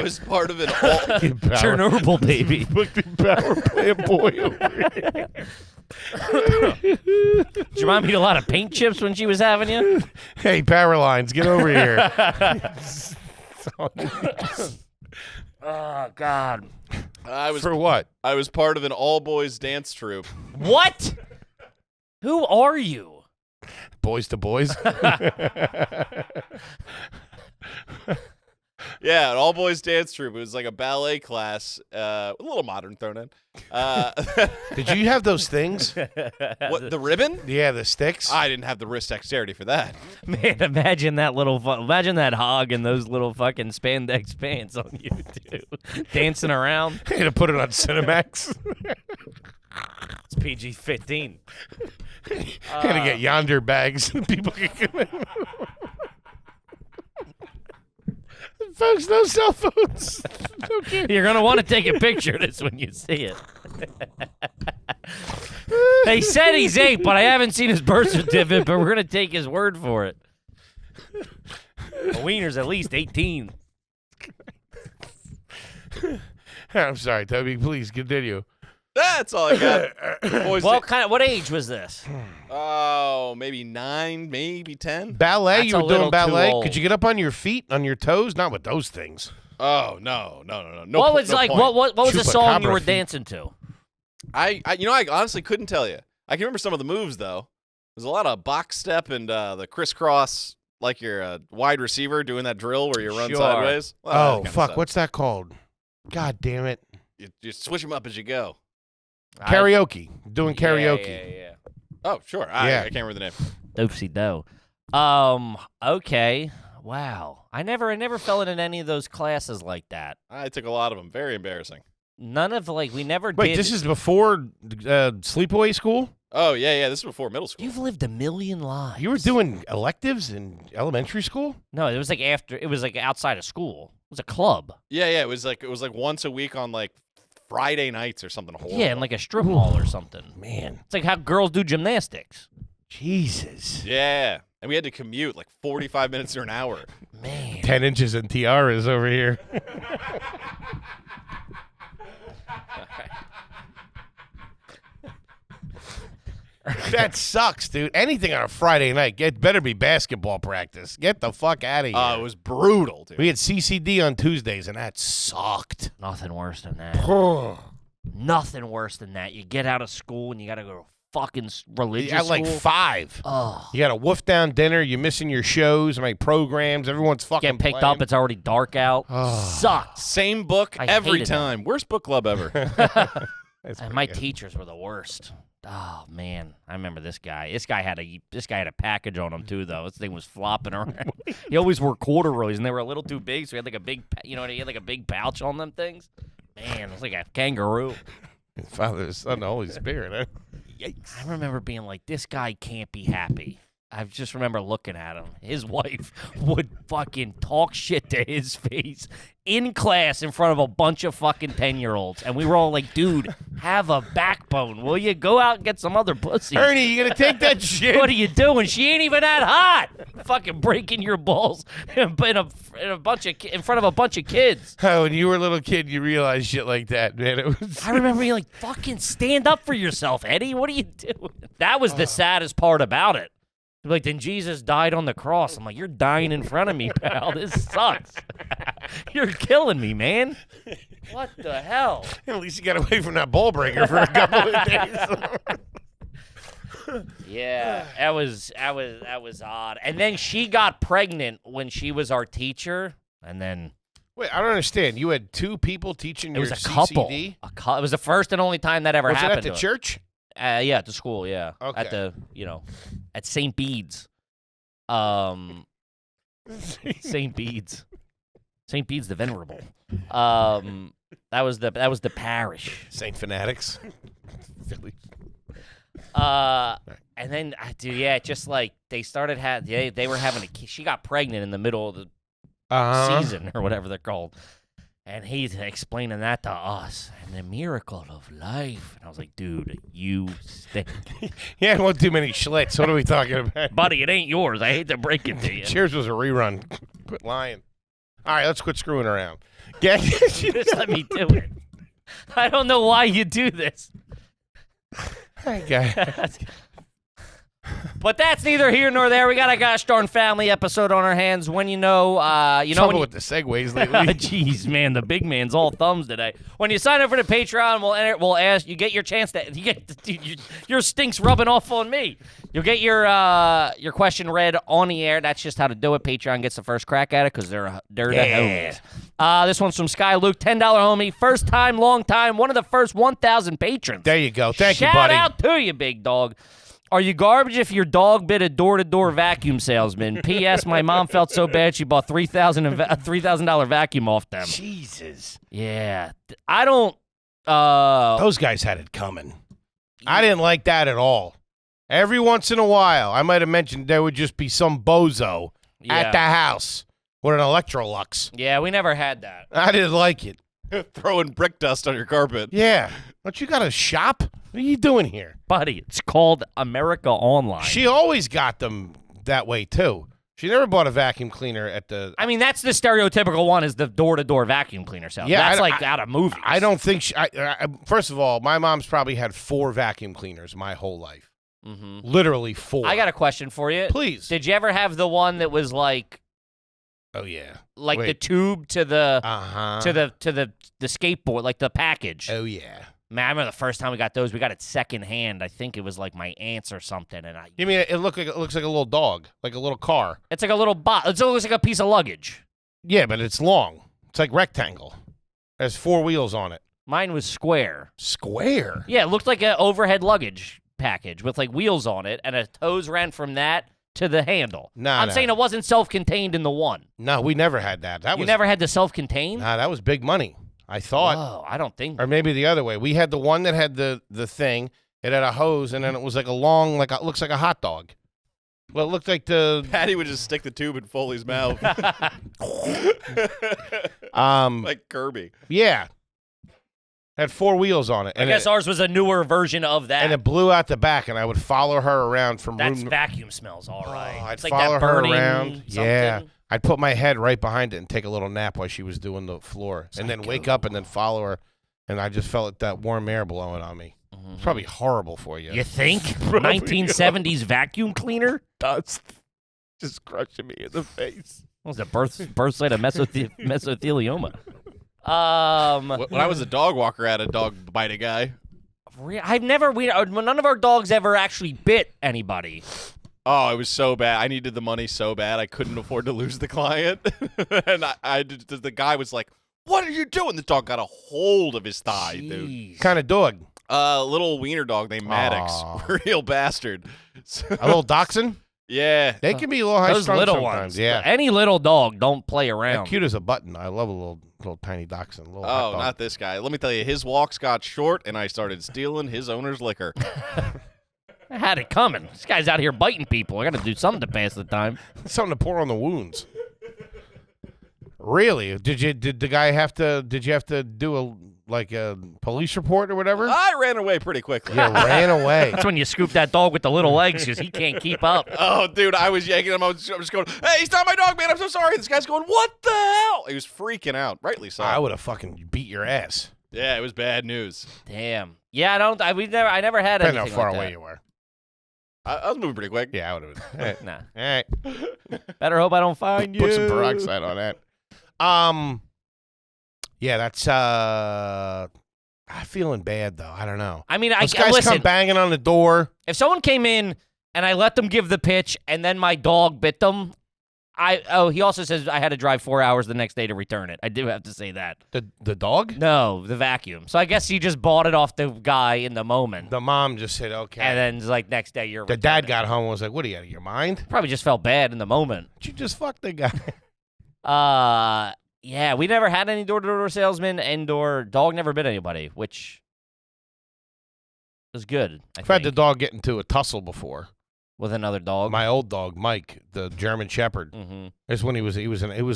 D: was part of an all.
B: Chernobyl, baby.
A: Fucking power playboy over here.
B: Did you remind me of a lot of paint chips when she was having you?
A: Hey, power lines, get over here.
B: Oh, God.
A: For what?
D: I was part of an all-boys dance troupe.
B: What? Who are you?
A: Boys to boys.
D: Yeah, an all-boys dance troupe. It was like a ballet class, a little modern thrown in.
A: Did you have those things?
D: What, the ribbon?
A: Yeah, the sticks.
D: I didn't have the wrist dexterity for that.
B: Man, imagine that imagine that hog in those little fucking spandex pants on you, too. Dancing around.
A: I had to put it on Cinemax.
B: It's PG-15.
A: Had to get yonder bags. People can come in. Folks, no cell phones. Okay.
B: You're going to want to take a picture of this when you see it. They said he's 8, but I haven't seen his birth certificate, but we're going to take his word for it. A wiener's at least 18.
A: I'm sorry, Toby. Please continue.
D: That's all I got. Boys
B: What age was this?
D: Oh, maybe 9, maybe 10.
A: Ballet?
B: That's
A: You were
B: a little
A: doing ballet?
B: too old.
A: Could you get up on your feet, on your toes? Not with those things.
D: Oh, no.
B: What was what was the song you were
A: Chupacabra feet.
B: dancing to?
D: I honestly couldn't tell you. I can remember some of the moves, though. There's a lot of box step and the crisscross, like you're a wide receiver doing that drill where you run
B: Sure.
D: sideways. Well, that
A: Oh,
D: kind of
A: fuck.
D: stuff.
A: What's that called? God damn it.
D: You switch them up as you go.
A: Karaoke. Doing karaoke.
B: Yeah.
D: Oh, sure.
A: Yeah.
D: I can't remember the name.
B: Doofy do. Okay. Wow. I never fell into any of those classes like that.
D: I took a lot of them. Very embarrassing.
B: None of we never
A: Wait,
B: did.
A: this is before sleepaway school?
D: Oh, yeah. This is before middle school.
B: You've lived a million lives.
A: You were doing electives in elementary school?
B: No, it was outside of school. It was a club.
D: Yeah. It was like once a week on like Friday nights or something horrible.
B: Yeah, in like a strip mall or something.
A: Man.
B: It's like how girls do gymnastics.
A: Jesus.
D: Yeah. And we had to commute like 45 minutes to an hour.
B: Man.
A: 10 inches and tiaras over here. That sucks, dude. Anything on a Friday night, better be basketball practice. Get the fuck out of here.
D: It was brutal, dude.
A: We had CCD on Tuesdays, and that sucked.
B: Nothing worse than that. Nothing worse than that. You get out of school and you got to go to fucking religious
A: At like
B: school.
A: 5.
B: Oh.
A: You got a wolf down dinner. You're missing your shows, programs. Everyone's fucking
B: Get picked
A: playing.
B: up. It's already dark out. Sucks.
D: Same book
B: I
D: every
B: hated that.
D: time. Worst book club ever.
A: That's
B: And my
A: pretty good.
B: teachers were the worst. Oh man, I remember this guy. This guy had a package on him too, though. This thing was flopping around. He always wore corduroys, and they were a little too big, so he had like a big, he had like a big pouch on them things. Man, it was like a kangaroo.
A: Father, Son, the Holy Spirit. Huh? Yikes.
B: I remember being like, this guy can't be happy. I just remember looking at him. His wife would fucking talk shit to his face in class in front of a bunch of fucking 10-year-olds. And we were all like, dude, have a backbone. Will you go out and get some other pussy?
A: Ernie, you gonna take that shit?
B: What are you doing? She ain't even that hot. Fucking breaking your balls in front of a bunch of kids.
A: Oh, when you were a little kid, you realized shit like that, man. It was.
B: I remember being like, fucking stand up for yourself, Eddie. What are you doing? That was the saddest part about it. Like, then Jesus died on the cross. I'm like, you're dying in front of me, pal. This sucks. You're killing me, man. What the hell?
A: At least you got away from that ball breaker for a couple of days.
B: Yeah, that was odd. And then she got pregnant when she was our teacher, and then
A: Wait, I don't understand. You had 2 people teaching
B: it
A: your
B: was a couple.
A: CCD?
B: It was the first and only time that ever
A: Was it
B: happened.
A: at the
B: to her.
A: church?
B: Yeah, at the school, yeah.
A: Okay.
B: At the, at St. Bede's. St. Bede's. St. Bede's the Venerable. That was the parish.
A: Saint Fanatics. Philly.
B: And then, dude, yeah, just like they started they were having she got pregnant in the middle of the season or whatever they're called. And he's explaining that to us and the miracle of life. And I was like, dude, you stink.
A: Yeah, it wasn't too many Schlitz. What are we talking about?
B: Buddy, it ain't yours. I hate to break it to you.
A: Cheers was a rerun. Quit lying. All right, let's quit screwing around.
B: Just let me do it. I don't know why you do this.
A: Okay.
B: But that's neither here nor there. We got a gosh darn family episode on our hands. When
A: Trouble with the segues lately.
B: Jeez, man, the big man's all thumbs today. When you sign up for the Patreon, we'll ask you get your chance to your stinks rubbing off on me. You'll get your question read on the air. That's just how to do it. Patreon gets the first crack at it because they're the homies. This one's from Sky Luke, $10 homie, first time, long time, one of the first 1,000 patrons.
A: There you go. Thank you, buddy.
B: Shout out to you, big dog. Are you garbage if your dog bit a door-to-door vacuum salesman? P.S. My mom felt so bad she bought $3,000 vacuum off them.
A: Jesus.
B: Yeah. I don't...
A: Those guys had it coming. I didn't like that at all. Every once in a while, I might have mentioned there would just be some bozo at the house with an Electrolux.
B: Yeah, we never had that.
A: I didn't like it.
D: Throwing brick dust on your carpet.
A: Yeah. Don't you got a shop? What are you doing here?
B: Buddy, it's called America Online.
A: She always got them that way, too. She never bought a vacuum cleaner at the...
B: I mean, that's the stereotypical one is the door-to-door vacuum cleaner sale.
A: Yeah,
B: that's out of movies.
A: I don't think... first of all, my mom's probably had 4 vacuum cleaners my whole life.
B: Mm-hmm.
A: Literally 4.
B: I got a question for you.
A: Please.
B: Did you ever have the one that was like...
A: Oh, yeah.
B: Like
A: Wait.
B: the tube to the...
A: Uh-huh.
B: To the skateboard, like the package.
A: Oh, yeah.
B: Man, I remember the first time we got those, we got it secondhand. I think it was like my aunt's or something. And
A: You mean it looks like a little dog, like a little car?
B: It's like a little it looks like a piece of luggage.
A: Yeah, but it's long. It's like rectangle. It has 4 wheels on it.
B: Mine was square.
A: Square?
B: Yeah, it looked like an overhead luggage package with like wheels on it, and a hose ran from that to the handle. I'm saying it wasn't self-contained in the one.
A: No, we never had that.
B: You never had the self-contained?
A: Nah, that was big money. I thought.
B: Oh, I don't think.
A: Or maybe the other way. We had the one that had the thing. It had a hose, and then it was like a long, it looks like a hot dog. Well, it looked like the...
D: Patty would just stick the tube in Foley's mouth. Like Kirby.
A: Yeah. Had 4 wheels on it.
B: I guess ours was a newer version of that.
A: And it blew out the back, and I would follow her around from
B: That's
A: room...
B: vacuum smells, all right.
A: I'd
B: it's like
A: follow
B: that
A: her
B: burning
A: around.
B: something.
A: Yeah. I'd put my head right behind it and take a little nap while she was doing the floor. And then wake up and then follow her. And I just felt that warm air blowing on me.
B: Mm-hmm.
A: It's probably horrible for you.
B: You think? 1970s vacuum cleaner?
A: Dust. Just crushing me in the face.
B: What was the birth site of mesothelioma?
D: When I was a dog walker, I had a dog bite a guy.
B: None of our dogs ever actually bit anybody.
D: Oh, it was so bad. I needed the money so bad. I couldn't afford to lose the client. And the guy was like, "What are you doing?" The dog got a hold of his thigh, dude.
A: Kind of dog?
D: Little wiener dog named Maddox. Real bastard.
A: A little dachshund?
D: Yeah.
A: They can be a little high
B: Those
A: strung
B: little
A: sometimes.
B: ones.
A: Yeah.
B: Any little dog, don't play
A: They're
B: around.
A: cute as a button. I love a little tiny dachshund. Little hot
D: Oh,
A: dog.
D: not this guy. Let me tell you, his walks got short, and I started stealing his owner's liquor.
B: I had it coming. This guy's out here biting people. I got to do something to pass the time.
A: Something to pour on the wounds. Really? Did you have to do a police report or whatever?
D: I ran away pretty quickly.
A: You ran away.
B: That's when you scoop that dog with the little legs because he can't keep up.
D: Oh, dude, I was yanking him. I was just going, "Hey, he's not my dog, man. I'm so sorry." This guy's going, "What the hell?" He was freaking out. Rightly so.
A: I would have fucking beat your ass.
D: Yeah, it was bad news.
B: Damn. Yeah, I never had
A: Depending
B: anything
A: how far
B: like
A: away
B: that.
A: you were.
D: I was moving pretty quick.
A: Yeah, I would have been.
B: Nah.
A: All right.
B: Better hope I don't find you.
A: Put some peroxide on that. Yeah, that's I'm feeling bad though. I don't know.
B: I mean,
A: Those guys
B: listen.
A: come banging on the door.
B: If someone came in and I let them give the pitch and then my dog bit them, he also says I had to drive 4 hours the next day to return it. I do have to say that.
A: The dog?
B: No, the vacuum. So I guess he just bought it off the guy in the moment.
A: The mom just said, okay.
B: And then it's like next day you're
A: the dad got home and was like, what are you, out of your mind?
B: Probably just felt bad in the moment.
A: You just fucked the guy.
B: Yeah, we never had any door-to-door salesman, indoor dog never bit anybody, which was good.
A: I've had the dog get into a tussle before
B: with another dog.
A: My old dog, Mike, the German Shepherd.
B: Mm-hmm.
A: This when it was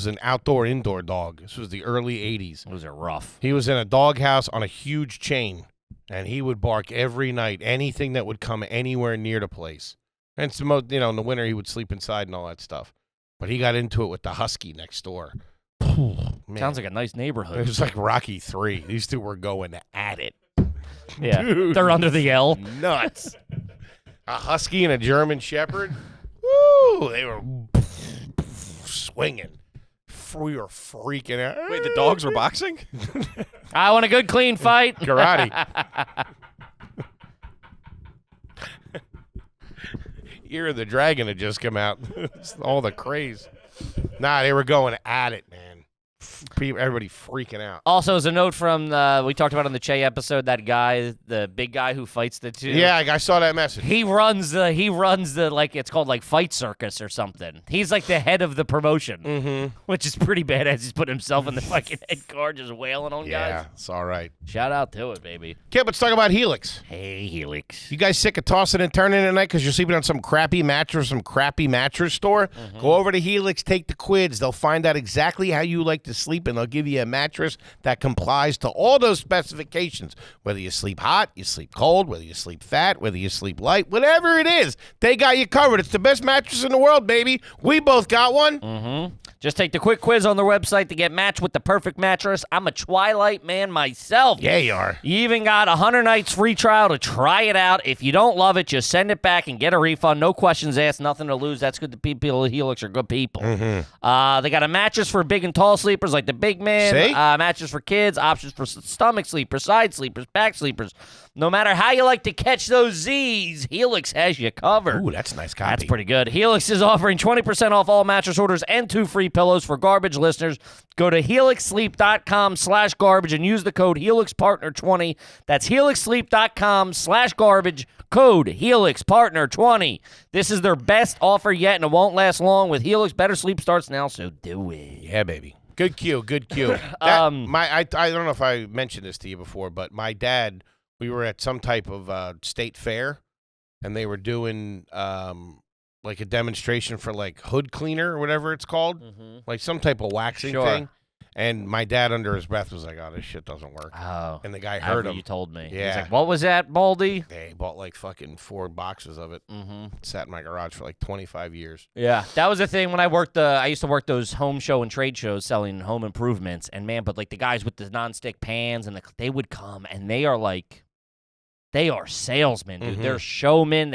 A: an outdoor-indoor dog. This was the early '80s.
B: Those are rough.
A: He was in a doghouse on a huge chain, and he would bark every night. Anything that would come anywhere near the place. And it's the most, in the winter he would sleep inside and all that stuff. But he got into it with the husky next door. Man.
B: Sounds like a nice neighborhood.
A: It was like Rocky 3. These two were going at it.
B: Yeah,
A: Dude,
B: they're under the L.
A: Nuts. A husky and a German Shepherd. Woo! They were swinging. We were freaking out.
D: Wait, the dogs were boxing?
B: I want a good, clean fight.
A: Karate. Year of the Dragon had just come out. All the craze. Nah, they were going at it, man. Everybody freaking out.
B: Also, as a note from we talked about on the Che episode, that guy, the big guy who fights the two.
A: Yeah, I saw that message.
B: He runs the like it's called like Fight Circus or something. He's like the head of the promotion, which is pretty badass. He's put himself in the fucking head card, just wailing on guys.
A: Yeah, it's all right.
B: Shout out to it, baby.
A: Okay, let's talk about Helix.
B: Hey, Helix.
A: You guys sick of tossing and turning at night because you're sleeping on some crappy mattress, some crappy mattress store? Go over to Helix, take the quiz. They'll find out exactly how you like to sleep, and they'll give you a mattress that complies to all those specifications. Whether you sleep hot, you sleep cold, whether you sleep fat, whether you sleep light, whatever it is, they got you covered. It's the best mattress in the world, baby. We both got one.
B: Just take the quick quiz on their website to get matched with the perfect mattress. I'm a Twilight man myself.
A: Yeah, you are.
B: You even got 100 nights free trial to try it out. If you don't love it, just send it back and get a refund. No questions asked, nothing to lose. That's good. The people at Helix are good people. They got a mattress for big and tall sleepers like the big man.
A: See?
B: Mattress for kids. Options for stomach sleepers, side sleepers, back sleepers. No matter how you like to catch those Z's, Helix has you covered.
A: Ooh, that's a nice copy.
B: That's pretty good. Helix is offering 20% off all mattress orders and 2 free pillows for Garbage listeners. Go to helixsleep.com/garbage and use the code HelixPartner20. That's helixsleep.com/garbage, code HelixPartner20. This is their best offer yet, and it won't last long. With Helix, better sleep starts now, so do it.
A: Yeah, baby. Good cue, good cue. I don't know if I mentioned this to you before, but my dad, we were at some type of state fair, and they were doing like a demonstration for like hood cleaner or whatever it's called, like some type of waxing thing. And my dad, under his breath, was like, "Oh, this shit doesn't work."
B: Oh,
A: and the guy heard him.
B: You told me.
A: Yeah.
B: He's like, "What was that, Baldy?"
A: They bought like fucking 4 boxes of it. Sat in my garage for like 25 years.
B: Yeah, that was the thing when I worked. I used to work those home show and trade shows selling home improvements, and man, but like the guys with the nonstick pans and they would come, and they are salesmen, dude. They're showmen.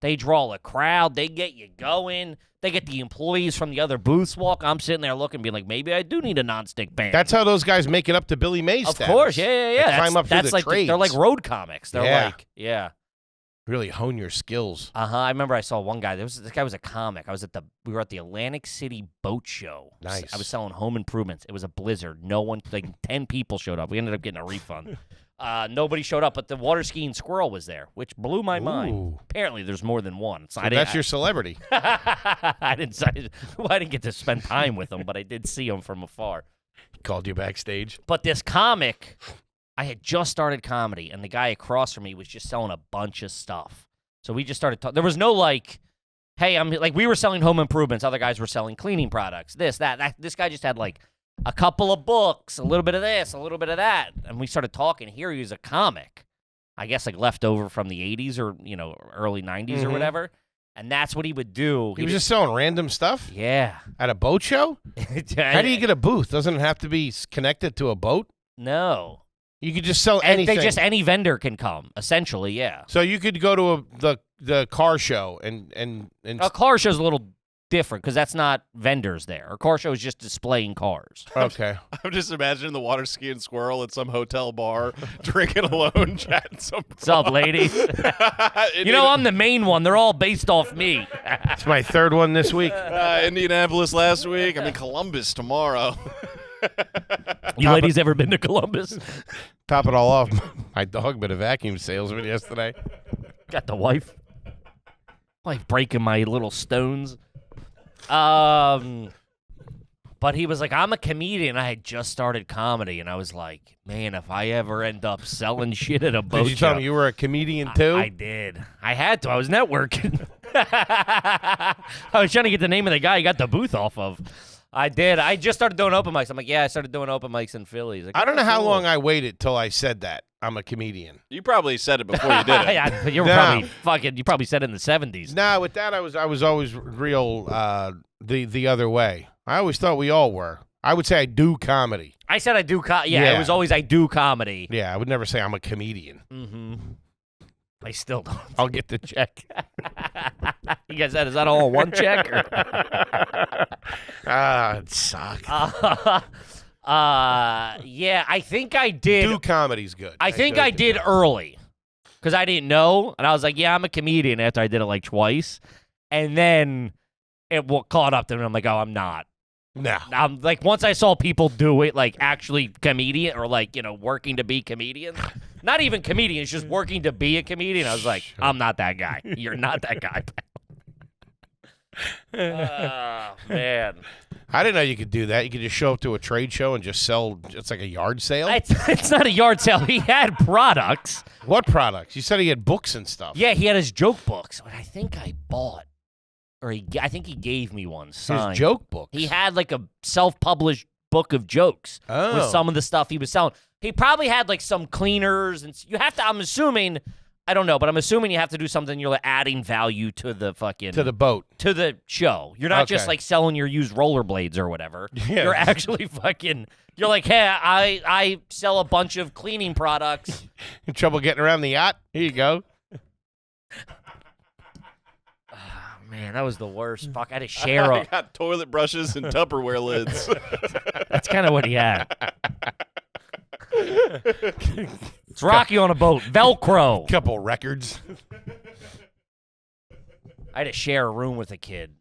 B: They draw a crowd. They get you going. They get the employees from the other booths walk. I'm sitting there looking, being like, maybe I do need a nonstick pan.
A: That's how those guys make it up to Billy Mays.
B: Of course, yeah.
A: They climb up through the
B: like
A: trades.
B: they're like road comics. They're
A: really hone your skills.
B: I remember I saw one guy. This guy was a comic. We were at the Atlantic City Boat Show.
A: Nice.
B: I was selling home improvements. It was a blizzard. No one, like 10 people showed up. We ended up getting a refund. Nobody showed up, but the water skiing squirrel was there, which blew my mind. Apparently, there's more than one. So
A: that's your celebrity.
B: I didn't get to spend time with him, but I did see him from afar.
A: He called you backstage.
B: But this comic, I had just started comedy, and the guy across from me was just selling a bunch of stuff. So we just started talking. There was no like, hey, we were selling home improvements. Other guys were selling cleaning products, this, that. This guy just had like a couple of books, a little bit of this, a little bit of that. And we started talking. Here he was a comic, I guess like left over from the 80s or, early 90s or whatever. And that's what he would do.
A: He was just selling random stuff?
B: Yeah.
A: At a boat show? How do you get a booth? Doesn't it have to be connected to a boat?
B: No.
A: You could just sell anything.
B: Any vendor can come, essentially, yeah.
A: So you could go to the car show and
B: a car show's a little different because that's not vendors there. A car show is just displaying cars.
A: Okay.
D: I'm just imagining the water skiing squirrel at some hotel bar, drinking alone, chatting some.
B: What's up, lady? I'm the main one. They're all based off me.
A: It's my third one this week.
D: Indianapolis last week. I'm in Columbus tomorrow.
B: You ladies ever been to Columbus?
A: Top it all off, my dog been a vacuum salesman yesterday.
B: Got the wife. Like breaking my little stones. But But he was like, I'm a comedian. I had just started comedy, and I was like, man, if I ever end up selling shit at a boat
A: Did you tell me you were a comedian too?
B: I did. I had to. I was networking. I was trying to get the name of the guy you got the booth off of. I did. I just started doing open mics. I'm like, yeah, I started doing open mics in Philly. Like,
A: I don't know how long I waited till I said that. I'm a comedian.
D: You probably said it before you did it.
B: Yeah, you were probably fucking. You probably said it in the 70s.
A: No, with that I was always real the other way. I always thought we all were. I would say I do comedy.
B: I said I do. Yeah, it was always I do comedy.
A: Yeah, I would never say I'm a comedian.
B: Mm-hmm. I still don't.
A: I'll get the check.
B: You guys, is that all one check?
A: It sucked.
B: Yeah, I think I did.
A: Do comedy's good.
B: I think I did early because I didn't know, and I was like, yeah, I'm a comedian after I did it like twice, and then it caught up to me. I'm like, oh, I'm not.
A: No.
B: I'm like, once I saw people do it, like actually comedian or like, working to be comedians, not even comedians, just working to be a comedian. I was like, I'm not that guy. You're not that guy. Oh, man.
A: I didn't know you could do that. You could just show up to a trade show and just sell. It's like a yard sale.
B: It's not a yard sale. He had products.
A: What products? You said he had books and stuff.
B: Yeah, he had his joke books, which I think I bought. Or I think he gave me one signed.
A: His joke books.
B: He had like a self-published book of jokes with some of the stuff he was selling. He probably had like some cleaners, and you have to. I'm assuming, I don't know, but I'm assuming you have to do something. You're like adding value to the fucking
A: to the boat,
B: to the show. You're not just like selling your used rollerblades or whatever.
A: Yeah.
B: You're actually fucking. You're like, hey, I sell a bunch of cleaning products.
A: In trouble getting around the yacht? Here you go.
B: Man, that was the worst. Fuck, I had to share
D: I got toilet brushes and Tupperware lids.
B: That's kind of what he had. It's Rocky on a boat. Velcro.
A: Couple records.
B: I had to share a room with a kid.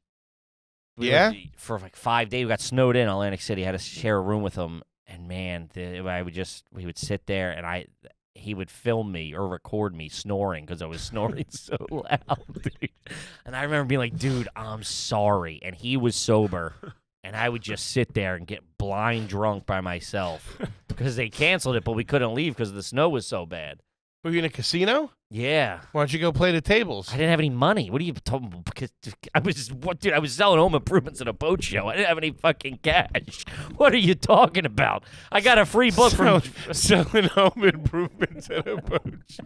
B: For like 5 days. We got snowed in Atlantic City. I had to share a room with him. And man, we would sit there and he would film me or record me snoring because I was snoring so loud, dude. And I remember being like, dude, I'm sorry. And he was sober. And I would just sit there and get blind drunk by myself because they canceled it, but we couldn't leave because the snow was so bad.
A: Were you in a casino?
B: Yeah.
A: Why don't you go play the tables?
B: I didn't have any money. What are you talking about? Because I was selling home improvements at a boat show. I didn't have any fucking cash. What are you talking about? I got a free book from
A: selling home improvements at a boat show.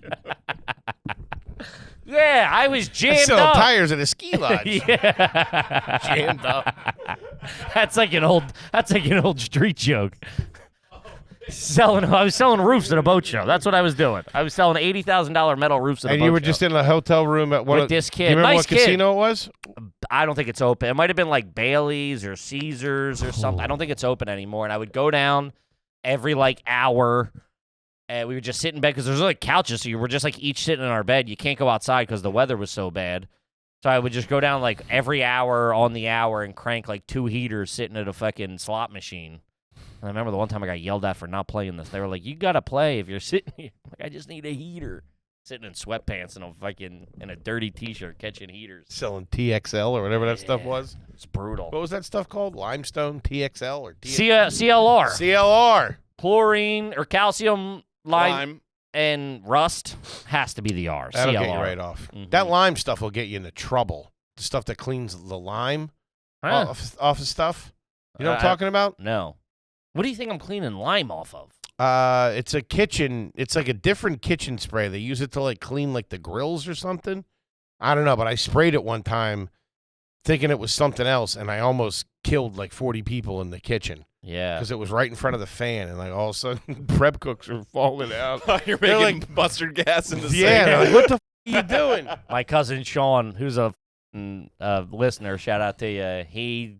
B: Yeah, I was jammed
A: Selling
B: up.
A: tires at a ski lodge.
B: Yeah.
A: Jammed up.
B: That's like an old street joke. I was selling roofs at a boat show. That's what I was doing. I was selling $80,000 metal roofs at a boat show.
A: And you were just in a hotel room at one
B: with this kid.
A: Do you remember
B: nice
A: what
B: kid.
A: casino it was?
B: I don't think it's open. It might have been like Bailey's or Caesars or something. I don't think it's open anymore. And I would go down every like hour, and we would just sit in bed because there's like couches, so you were just like each sitting in our bed. You can't go outside because the weather was so bad. So I would just go down like every hour on the hour and crank like 2 heaters sitting at a fucking slot machine. And I remember the one time I got yelled at for not playing this. They were like, "You gotta play if you're sitting here." Like, I just need a heater. Sitting in sweatpants and in a dirty T-shirt catching heaters.
A: Selling TXL or whatever that stuff was.
B: It's brutal.
A: What was that stuff called? Limestone, TXL, or
B: CLR.
A: CLR.
B: Chlorine or calcium, lime, and rust has to be the R.
A: That'll
B: CLR.
A: get you right off.
B: Mm-hmm.
A: That lime stuff will get you into trouble. The stuff that cleans the lime off of stuff. You know what I'm talking about?
B: No. What do you think I'm cleaning lime off of?
A: It's a kitchen. It's like a different kitchen spray. They use it to like clean like the grills or something. I don't know, but I sprayed it one time thinking it was something else, and I almost killed like 40 people in the kitchen.
B: Yeah.
A: Because it was right in front of the fan, and like all of a sudden prep cooks are falling out.
D: You're making mustard gas in the sink.
A: Yeah, they're like, what the f*** are you doing?
B: My cousin Sean, who's a listener, shout out to you. He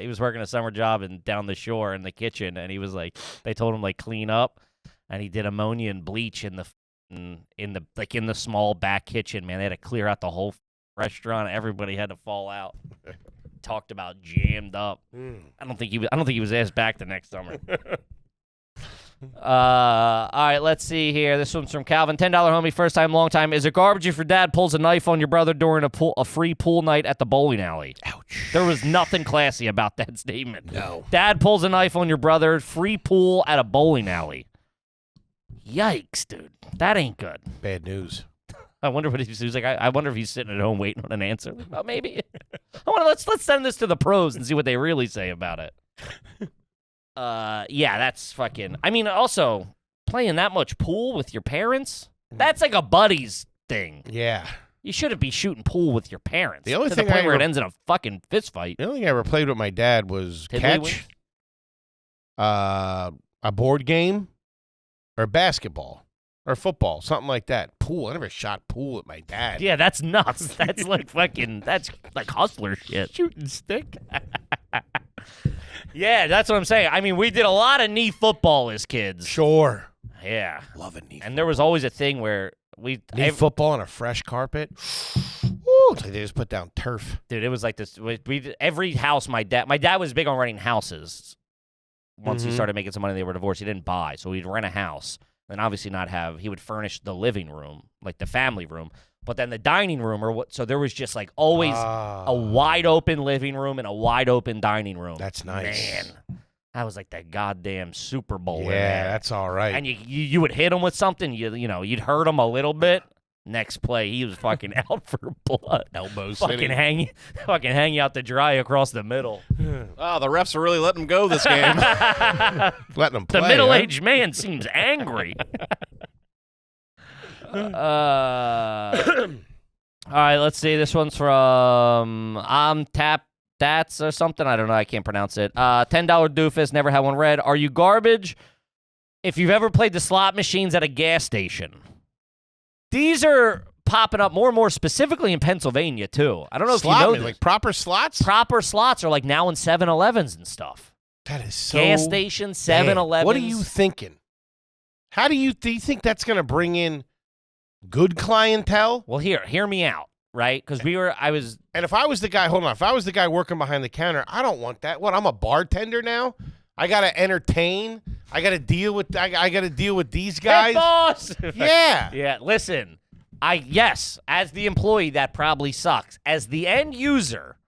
B: was working a summer job down the shore in the kitchen, and he was like, they told him like clean up, and he did ammonia and bleach in the small back kitchen. Man, they had to clear out the whole restaurant. Everybody had to fall out. Talked about jammed up. I don't think he was asked back the next summer. All right, let's see here. This one's from Calvin. $10 homie, first time, long time. Is it garbage if your dad pulls a knife on your brother during a free pool night at the bowling alley?
A: Ouch.
B: There was nothing classy about that statement.
A: No.
B: Dad pulls a knife on your brother, free pool at a bowling alley. Yikes, dude. That ain't good.
A: Bad news.
B: I wonder what he's like. I wonder if he's sitting at home waiting on an answer. Well, maybe. Let's send this to the pros and see what they really say about it. Yeah, that's fucking. I mean, also playing that much pool with your parents. That's like a buddies thing.
A: Yeah.
B: You shouldn't be shooting pool with your parents.
A: The only
B: to
A: thing
B: the point
A: I
B: where it
A: ever-
B: ends in a fucking fist fight.
A: The only thing I ever played with my dad was
B: Piddly
A: catch,
B: wings?
A: a board game, or basketball, or football, something like that. Pool. I never shot pool with my dad.
B: Yeah, that's nuts. That's like fucking. That's like hustler shit.
A: Shooting stick.
B: Yeah, that's what I'm saying. I mean, we did a lot of knee football as kids.
A: Sure.
B: Yeah.
A: Love it, knee
B: And there was always a thing where
A: knee football on a fresh carpet. Ooh, it's like they just put down turf.
B: Dude, it was like this. Every house my dad was big on renting houses. Once he started making some money, they were divorced. He didn't buy, so he'd rent a house. And obviously not have, he would furnish the living room, like the family room, but then the dining room, so there was just like always a wide open living room and a wide open dining room.
A: That's nice.
B: Man, that was like that goddamn Super Bowl. in
A: Yeah,
B: there.
A: that's all right.
B: And you would hit him with something, you'd hurt him a little bit. Next play, he was fucking out for blood.
A: Elbows.
B: Fucking hang you out to dry across the middle.
D: Oh, the refs are really letting him go this game.
A: Letting them play.
B: The middle-aged man seems angry. All right, let's see. This one's from Tap Dats or something. I don't know. I can't pronounce it. $10 doofus. Never had one read. Are you garbage? If you've ever played the slot machines at a gas station, these are popping up more and more, specifically in Pennsylvania too. I don't know if you know this.
A: Like proper slots.
B: Proper slots are like now in 7-Elevens and stuff.
A: That is so.
B: Gas stations, 7-Elevens.
A: What are you thinking? How do you think that's going to bring in good clientele?
B: Well, hear me out, right? Because
A: And if I was the guy, hold on. If I was the guy working behind the counter, I don't want that. What? I'm a bartender now. I got to entertain. I got to deal with. I got to deal with these guys.
B: Hey, boss.
A: Yeah.
B: Yeah. Listen, yes, as the employee, that probably sucks. As the end user,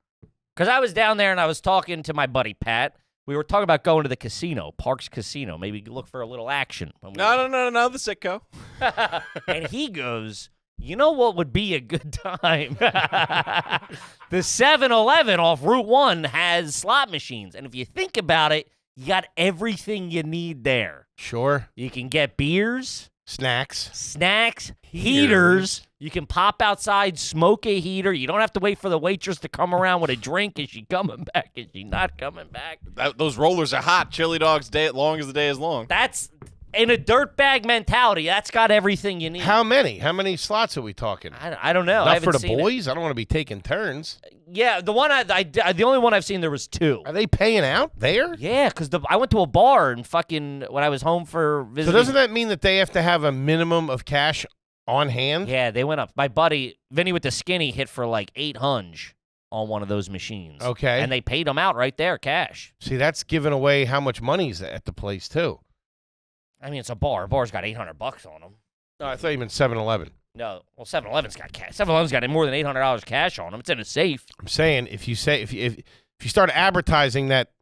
B: because I was down there and I was talking to my buddy Pat. We were talking about going to the casino, Parks Casino. Maybe look for a little action.
D: No, the Sitco.
B: And he goes, you know what would be a good time? The 7-Eleven off Route 1 has slot machines. And if you think about it, you got everything you need there.
A: Sure.
B: You can get beers,
A: Snacks,
B: heaters. You can pop outside, smoke a heater. You don't have to wait for the waitress to come around with a drink. Is she coming back? Is she not coming back?
D: Those rollers are hot. Chili dogs day long as the day is long.
B: That's in a dirtbag mentality. That's got everything you need.
A: How many? How many slots are we talking?
B: I don't know. I
A: Not
B: haven't
A: for the
B: seen
A: boys. I don't want to be taking turns.
B: Yeah, the one the only one I've seen there was 2.
A: Are they paying out there?
B: Yeah, because I went to a bar and when I was home for visiting.
A: So doesn't that mean that they have to have a minimum of cash on hand?
B: Yeah, they went up. My buddy Vinny with the skinny hit for like $800 on one of those machines.
A: Okay.
B: And they paid him out right there, cash.
A: See, that's giving away how much money's at the place too.
B: I mean, it's a bar. A bar's got $800 on them.
A: No, I thought you meant 7-Eleven.
B: No, well, 7-Eleven's got cash. 7-Eleven's got more than $800 cash on them. It's in a safe.
A: I'm saying if you start advertising that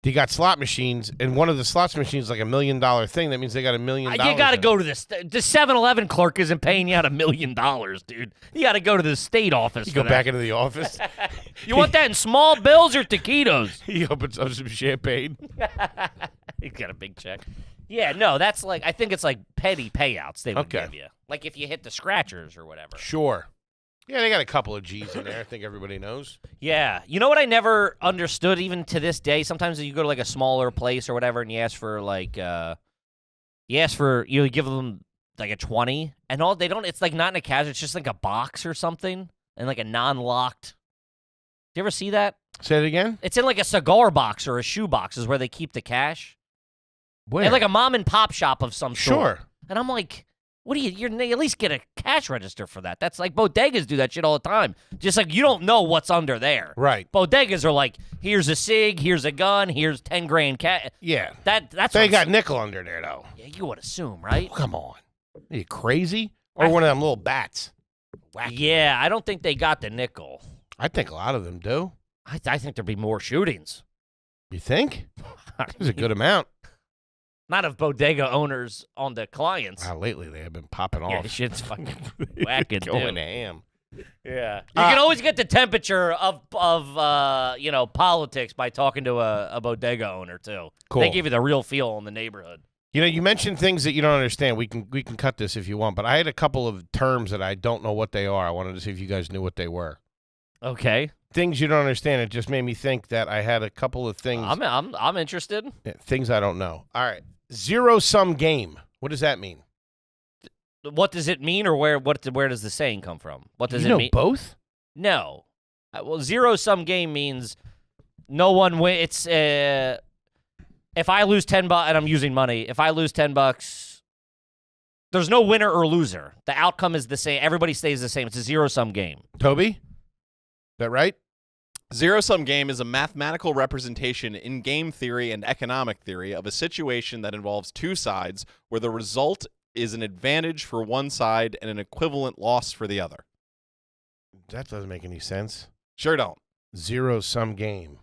A: you got slot machines and one of the slots machines is like $1 million thing, that means they got $1 million.
B: You got to go to this. The 7-Eleven clerk isn't paying you out $1 million, dude. You got to go to the state office.
A: You go back into the office.
B: You want that in small bills or taquitos?
A: He opens up some champagne.
B: He's got a big check. Yeah, no, that's like, I think it's like petty payouts they would give you. Like if you hit the scratchers or whatever.
A: Sure. Yeah, they got a couple of G's in there. I think everybody knows.
B: Yeah. You know what I never understood even to this day? Sometimes you go to like a smaller place or whatever and you ask for like, you give them like a 20 and all, it's like not in a cash, it's just like a box or something and like a non-locked. Do you ever see that?
A: Say it again?
B: It's in like a cigar box or a shoe box is where they keep the cash.
A: Where?
B: And like a mom and pop shop of some sort.
A: Sure.
B: And I'm like, What do you at least get a cash register for that. That's like bodegas do that shit all the time. Just like you don't know what's under there.
A: Right.
B: Bodegas are like, here's a cig, here's a gun, here's 10 grand cash.
A: Yeah.
B: That's
A: They got nickel under there, though.
B: Yeah, you would assume, right?
A: Oh, come on. Are you crazy? Or one of them little bats? Wacky.
B: Yeah, I don't think they got the nickel.
A: I think a lot of them do.
B: I think there'd be more shootings.
A: You think? It's a good amount.
B: Not of bodega owners on the clients.
A: Wow, lately they have been popping off.
B: Yeah, shit's fucking whacking,
A: Going
B: dude.
A: ham.
B: Yeah. You can always get the temperature of politics by talking to a bodega owner, too.
A: Cool.
B: They give you the real feel in the neighborhood.
A: You know, you mentioned things that you don't understand. We can cut this if you want, but I had a couple of terms that I don't know what they are. I wanted to see if you guys knew what they were.
B: Okay.
A: Things you don't understand. It just made me think that I had a couple of things.
B: I'm interested.
A: Things I don't know. All right. Zero-sum game. What does that mean?
B: What does it mean, or where does the saying come from? What does
A: you
B: it
A: know
B: mean?
A: Both?
B: No. Well, zero-sum game means no one win. It's if I lose $10 and I'm using money, if I lose $10, there's no winner or loser. The outcome is the same. Everybody stays the same. It's a zero-sum game.
A: Toby? Is that right?
D: Zero-sum game is a mathematical representation in game theory and economic theory of a situation that involves two sides where the result is an advantage for one side and an equivalent loss for the other.
A: That doesn't make any sense.
D: Sure don't.
A: Zero-sum game.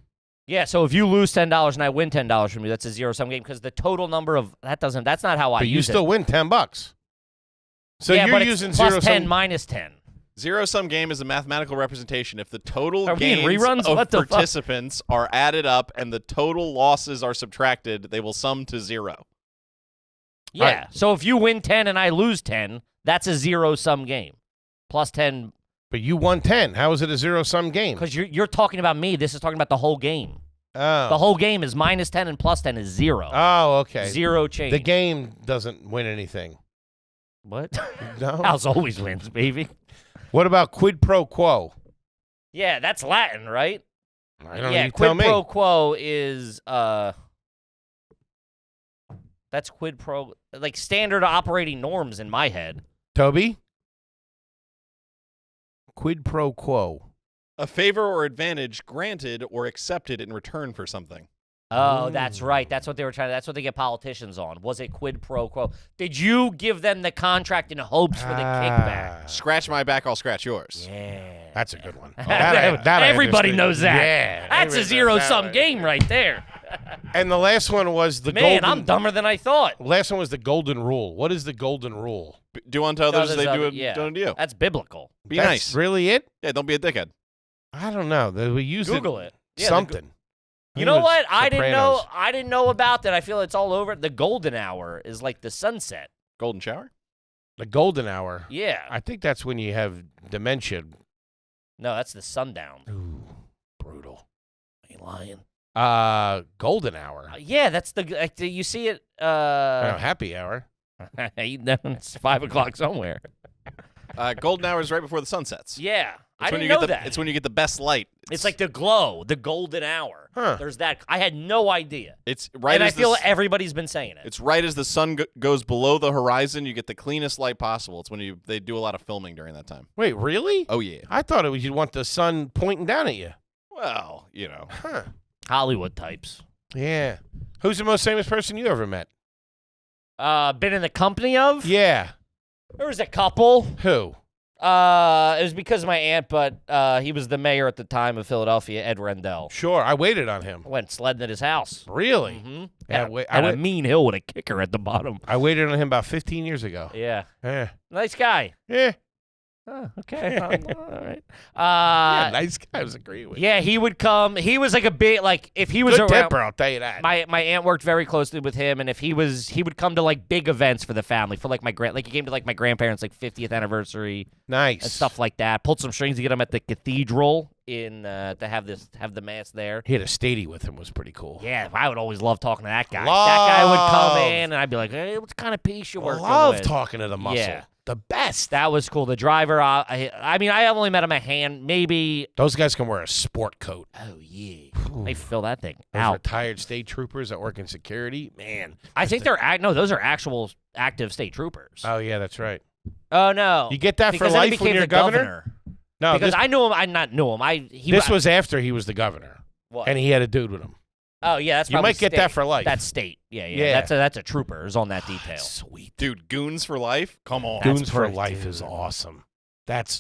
B: Yeah, so if you lose $10 and I win $10 from you, that's a zero-sum game because the total number of that's not how I
A: but
B: use it.
A: you still win $10. So
B: yeah,
A: you're
B: but
A: using
B: it's plus
A: zero-sum
B: 10 minus 10.
D: Zero-sum game is a mathematical representation. If the total
B: Are we in
D: gains
B: reruns?
D: of
B: What the fuck?
D: participants are added up and the total losses are subtracted, they will sum to zero.
B: Yeah,
A: Right.
B: so if you win 10 and I lose 10, that's a zero-sum game. Plus 10.
A: But you won 10. How is it a zero-sum game?
B: Because you're talking about me. This is talking about the whole game.
A: Oh.
B: The whole game is minus 10 and plus 10 is zero.
A: Oh, okay.
B: Zero change.
A: The game doesn't win anything.
B: What?
A: No.
B: House always wins, baby.
A: What about quid pro quo?
B: Yeah, that's Latin, right?
A: I don't know.
B: Yeah,
A: You tell
B: quid
A: me.
B: pro quo is that's quid pro, like standard operating norms in my head.
A: Toby? Quid pro quo.
D: A favor or advantage granted or accepted in return for something.
B: Oh, that's right. That's what they were trying to. That's what they get politicians on. Was it quid pro quo? Did you give them the contract in hopes for the kickback?
D: Scratch my back, I'll scratch yours.
B: Yeah.
A: That's a good one.
B: Everybody knows that.
A: Yeah.
B: That's a
A: everybody knows
B: zero-sum
A: that.
B: game right there.
A: And the last one was the
B: Man,
A: golden.
B: I'm dumber than I thought.
A: Last one was the golden rule. What is the golden rule?
D: Do unto others as they do
B: yeah.
D: unto you.
B: That's biblical.
D: Be
A: That's
D: nice.
A: really it?
D: Yeah, don't be a dickhead.
A: I don't know. We use
B: Google it. Yeah,
A: something.
B: You know what? I
A: Sopranos.
B: didn't know about that. I feel it's all over. The golden hour is like the sunset.
D: Golden shower?
A: The golden hour.
B: Yeah.
A: I think that's when you have dementia.
B: No, that's the sundown.
A: Ooh, brutal.
B: Ain't lying.
A: Golden hour.
B: Yeah, that's the you see it.
A: Happy hour.
B: It's 5 o'clock somewhere.
D: Golden hour is right before the sun sets.
B: Yeah, I
D: It's when
B: didn't
D: you
B: know
D: get
B: that.
D: It's when you get the best light.
B: It's like the glow, the golden hour.
A: Huh.
B: There's that. I had no idea.
D: It's right
B: And I
D: as
B: feel
D: the,
B: everybody's been saying it.
D: it's right as the sun goes below the horizon. You get the cleanest light possible. It's when they do a lot of filming during that time.
A: Wait, really?
D: Oh yeah.
A: I thought it was you'd want the sun pointing down at you.
D: Well, you know.
A: Huh.
B: Hollywood types.
A: Yeah. Who's the most famous person you ever met?
B: Been in the company of?
A: Yeah.
B: There was a couple.
A: Who?
B: It was because of my aunt, but he was the mayor at the time of Philadelphia, Ed Rendell.
A: Sure. I waited on him.
B: I went sledding at his house.
A: Really?
B: Mm-hmm.
A: Yeah,
B: Had a mean hill with a kicker at the bottom.
A: I waited on him about 15 years ago.
B: Yeah.
A: Yeah.
B: Nice guy.
A: Yeah.
B: Oh, okay. All right.
A: Yeah, nice guy. I was agreeing with you.
B: Yeah, he would come. He was like a big, like, if he was
A: Good
B: around.
A: temper, I'll tell you that.
B: My aunt worked very closely with him, and if he would come to like big events for the family, for like he came to like my grandparents' like 50th anniversary
A: Nice.
B: and stuff like that. Pulled some strings to get him at the cathedral to have the mass there.
A: He had a stady with him. Was pretty cool.
B: Yeah, I would always love talking to that guy.
A: Love.
B: That guy would come in, and I'd be like, "Hey, what kind of piece you working
A: Love
B: with?"
A: talking to the muscle.
B: Yeah.
A: The best.
B: That was cool. The driver, I mean, I only met him a hand, maybe.
A: Those guys can wear a sport coat.
B: Oh, yeah. They fill that thing
A: Those
B: out.
A: retired state troopers that work in security, man.
B: I think those are actual active state troopers.
A: Oh, yeah, that's right.
B: Oh, no.
A: You get that
B: because
A: for
B: then he
A: life when
B: became
A: you're
B: the
A: governor? No,
B: because I knew him. I not knew him.
A: This was after he was the governor.
B: What?
A: And he had a dude with him.
B: Oh, yeah, that's
A: You
B: probably
A: might get
B: state.
A: that for life.
B: That's state. Yeah. That's a trooper is on that detail.
A: Sweet.
D: Dude, goons for life? Come on.
A: Goons for
B: pretty,
A: life
B: dude.
A: is awesome. That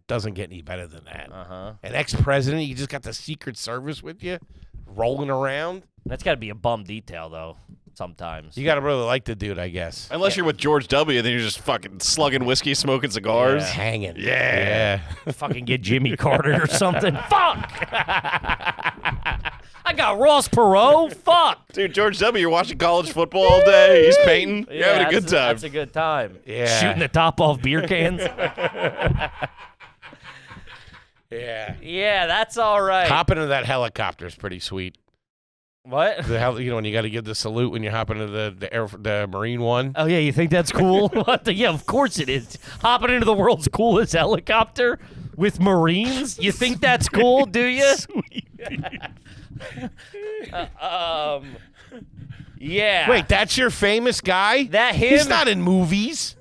A: doesn't get any better than that.
B: Uh-huh.
A: An ex-president, you just got the Secret Service with you, rolling around.
B: That's got to be a bum detail, though, sometimes.
A: You got to really like the dude, I guess.
D: Unless you're with George W., then you're just fucking slugging whiskey, smoking cigars.
B: Yeah.
A: Hanging.
D: Yeah.
B: Fucking get Jimmy Carter or something. Fuck! I got Ross Perot. Fuck!
D: Dude, George W., you're watching college football all day. He's painting. You're having a good time.
B: That's a good time.
A: Yeah.
B: Shooting the top off beer cans.
A: Yeah.
B: Yeah, that's all right.
A: Hopping into that helicopter is pretty sweet.
B: What?
A: When you got to give the salute when you hop into the Marine one.
B: Oh, yeah, you think that's cool? Yeah, of course it is. Hopping into the world's coolest helicopter with Marines? You think that's cool, do you? Sweet. Yeah.
A: Wait, that's your famous guy?
B: That him?
A: He's not in movies.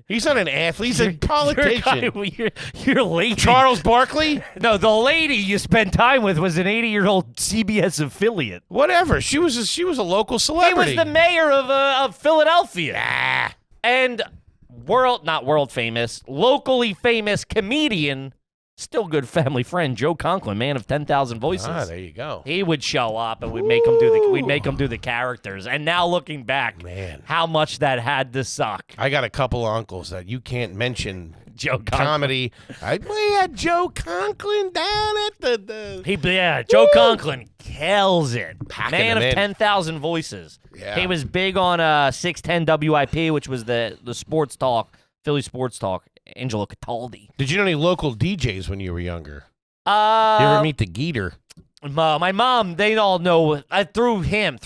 A: He's not an athlete. He's a politician.
B: You're lady.
A: Charles Barkley?
B: No, the lady you spent time with was an 80-year-old CBS affiliate.
A: Whatever. She was a local celebrity.
B: He was the mayor of Philadelphia.
A: Ah.
B: And not world famous, locally famous comedian, still good family friend, Joe Conklin, man of 10,000 voices.
A: Ah, there you go.
B: He would show up and we'd make him do the characters. And now looking back,
A: Man,
B: how much that had to suck.
A: I got a couple of uncles that you can't mention.
B: Joe Conklin.
A: Comedy. We had Joe Conklin down at the
B: Joe Conklin kills it.
A: Packing
B: Man
A: them
B: of
A: in.
B: 10,000 voices.
A: Yeah.
B: He was big on 610 WIP, which was the sports talk, Philly sports talk. Angelo Cataldi.
A: Did you know any local DJs when you were younger? You
B: Uh,
A: ever meet the Geeter?
B: my mom, they all know through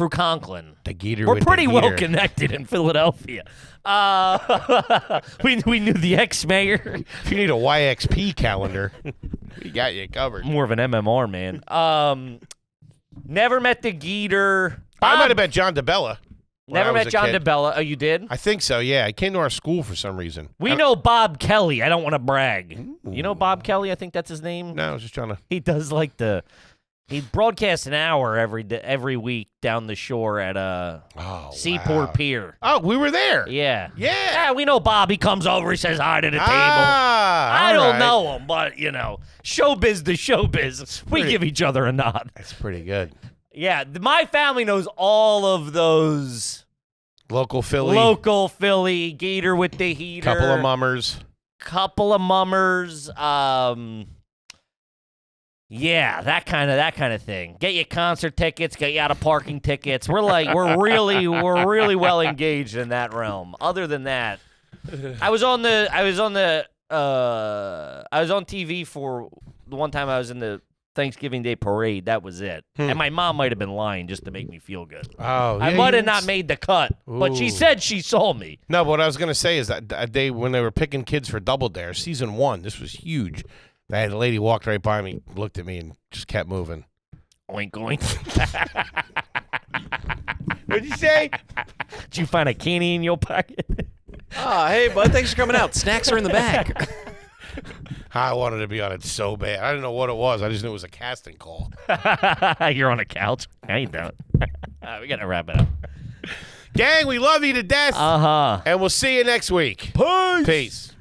B: Conklin.
A: The Geeter.
B: We're
A: with
B: pretty
A: the
B: well
A: heater.
B: connected in Philadelphia. We knew the ex-mayor.
A: If you need a YXP calendar, we got you covered.
B: More of an MMR man. Never met the Geeter.
A: I might have met John DeBella. when
B: Never
A: I was
B: met
A: a
B: John
A: kid.
B: DeBella. Oh, you did?
A: I think so, yeah. He came to our school for some reason.
B: We know Bob Kelly. I don't want to brag. You know Bob Kelly? I think that's his name.
A: No, I was just trying to.
B: He does he broadcasts an hour every week down the shore at Seaport
A: wow.
B: Pier.
A: Oh, we were there.
B: Yeah.
A: Yeah.
B: Yeah, we know Bob. He comes over. He says hi to the table.
A: Ah,
B: I
A: all
B: don't
A: right.
B: know him, but, showbiz to showbiz. We
A: pretty-
B: give each other a nod.
A: That's pretty good.
B: Yeah, my family knows all of those.
A: Local Philly.
B: Local Philly, Gator with the heater.
A: Couple of mummers.
B: Couple of mummers. Yeah, that kind of thing. Get you concert tickets, get you out of parking tickets. We're really well engaged in that realm. Other than that, I was on TV for the one time I was in the Thanksgiving Day parade. That was it. And my mom might have been lying just to make me feel good.
A: Oh,
B: I
A: yeah,
B: might
A: you
B: have not made the cut, but she
A: Ooh.
B: said she saw me.
A: No, but what I was going to say is that when they were picking kids for Double Dare, season 1, this was huge. That lady walked right by me, looked at me, and just kept moving.
B: Oink, oink.
A: What'd you say?
B: Did you find a candy in your pocket?
D: Hey, bud, thanks for coming out. Snacks are in the back.
A: I wanted to be on it so bad. I didn't know what it was. I just knew it was a casting call.
B: You're on a couch. I ain't don't. We got to wrap it up.
A: Gang, we love you to death.
B: Uh-huh.
A: And we'll see you next week. Peace.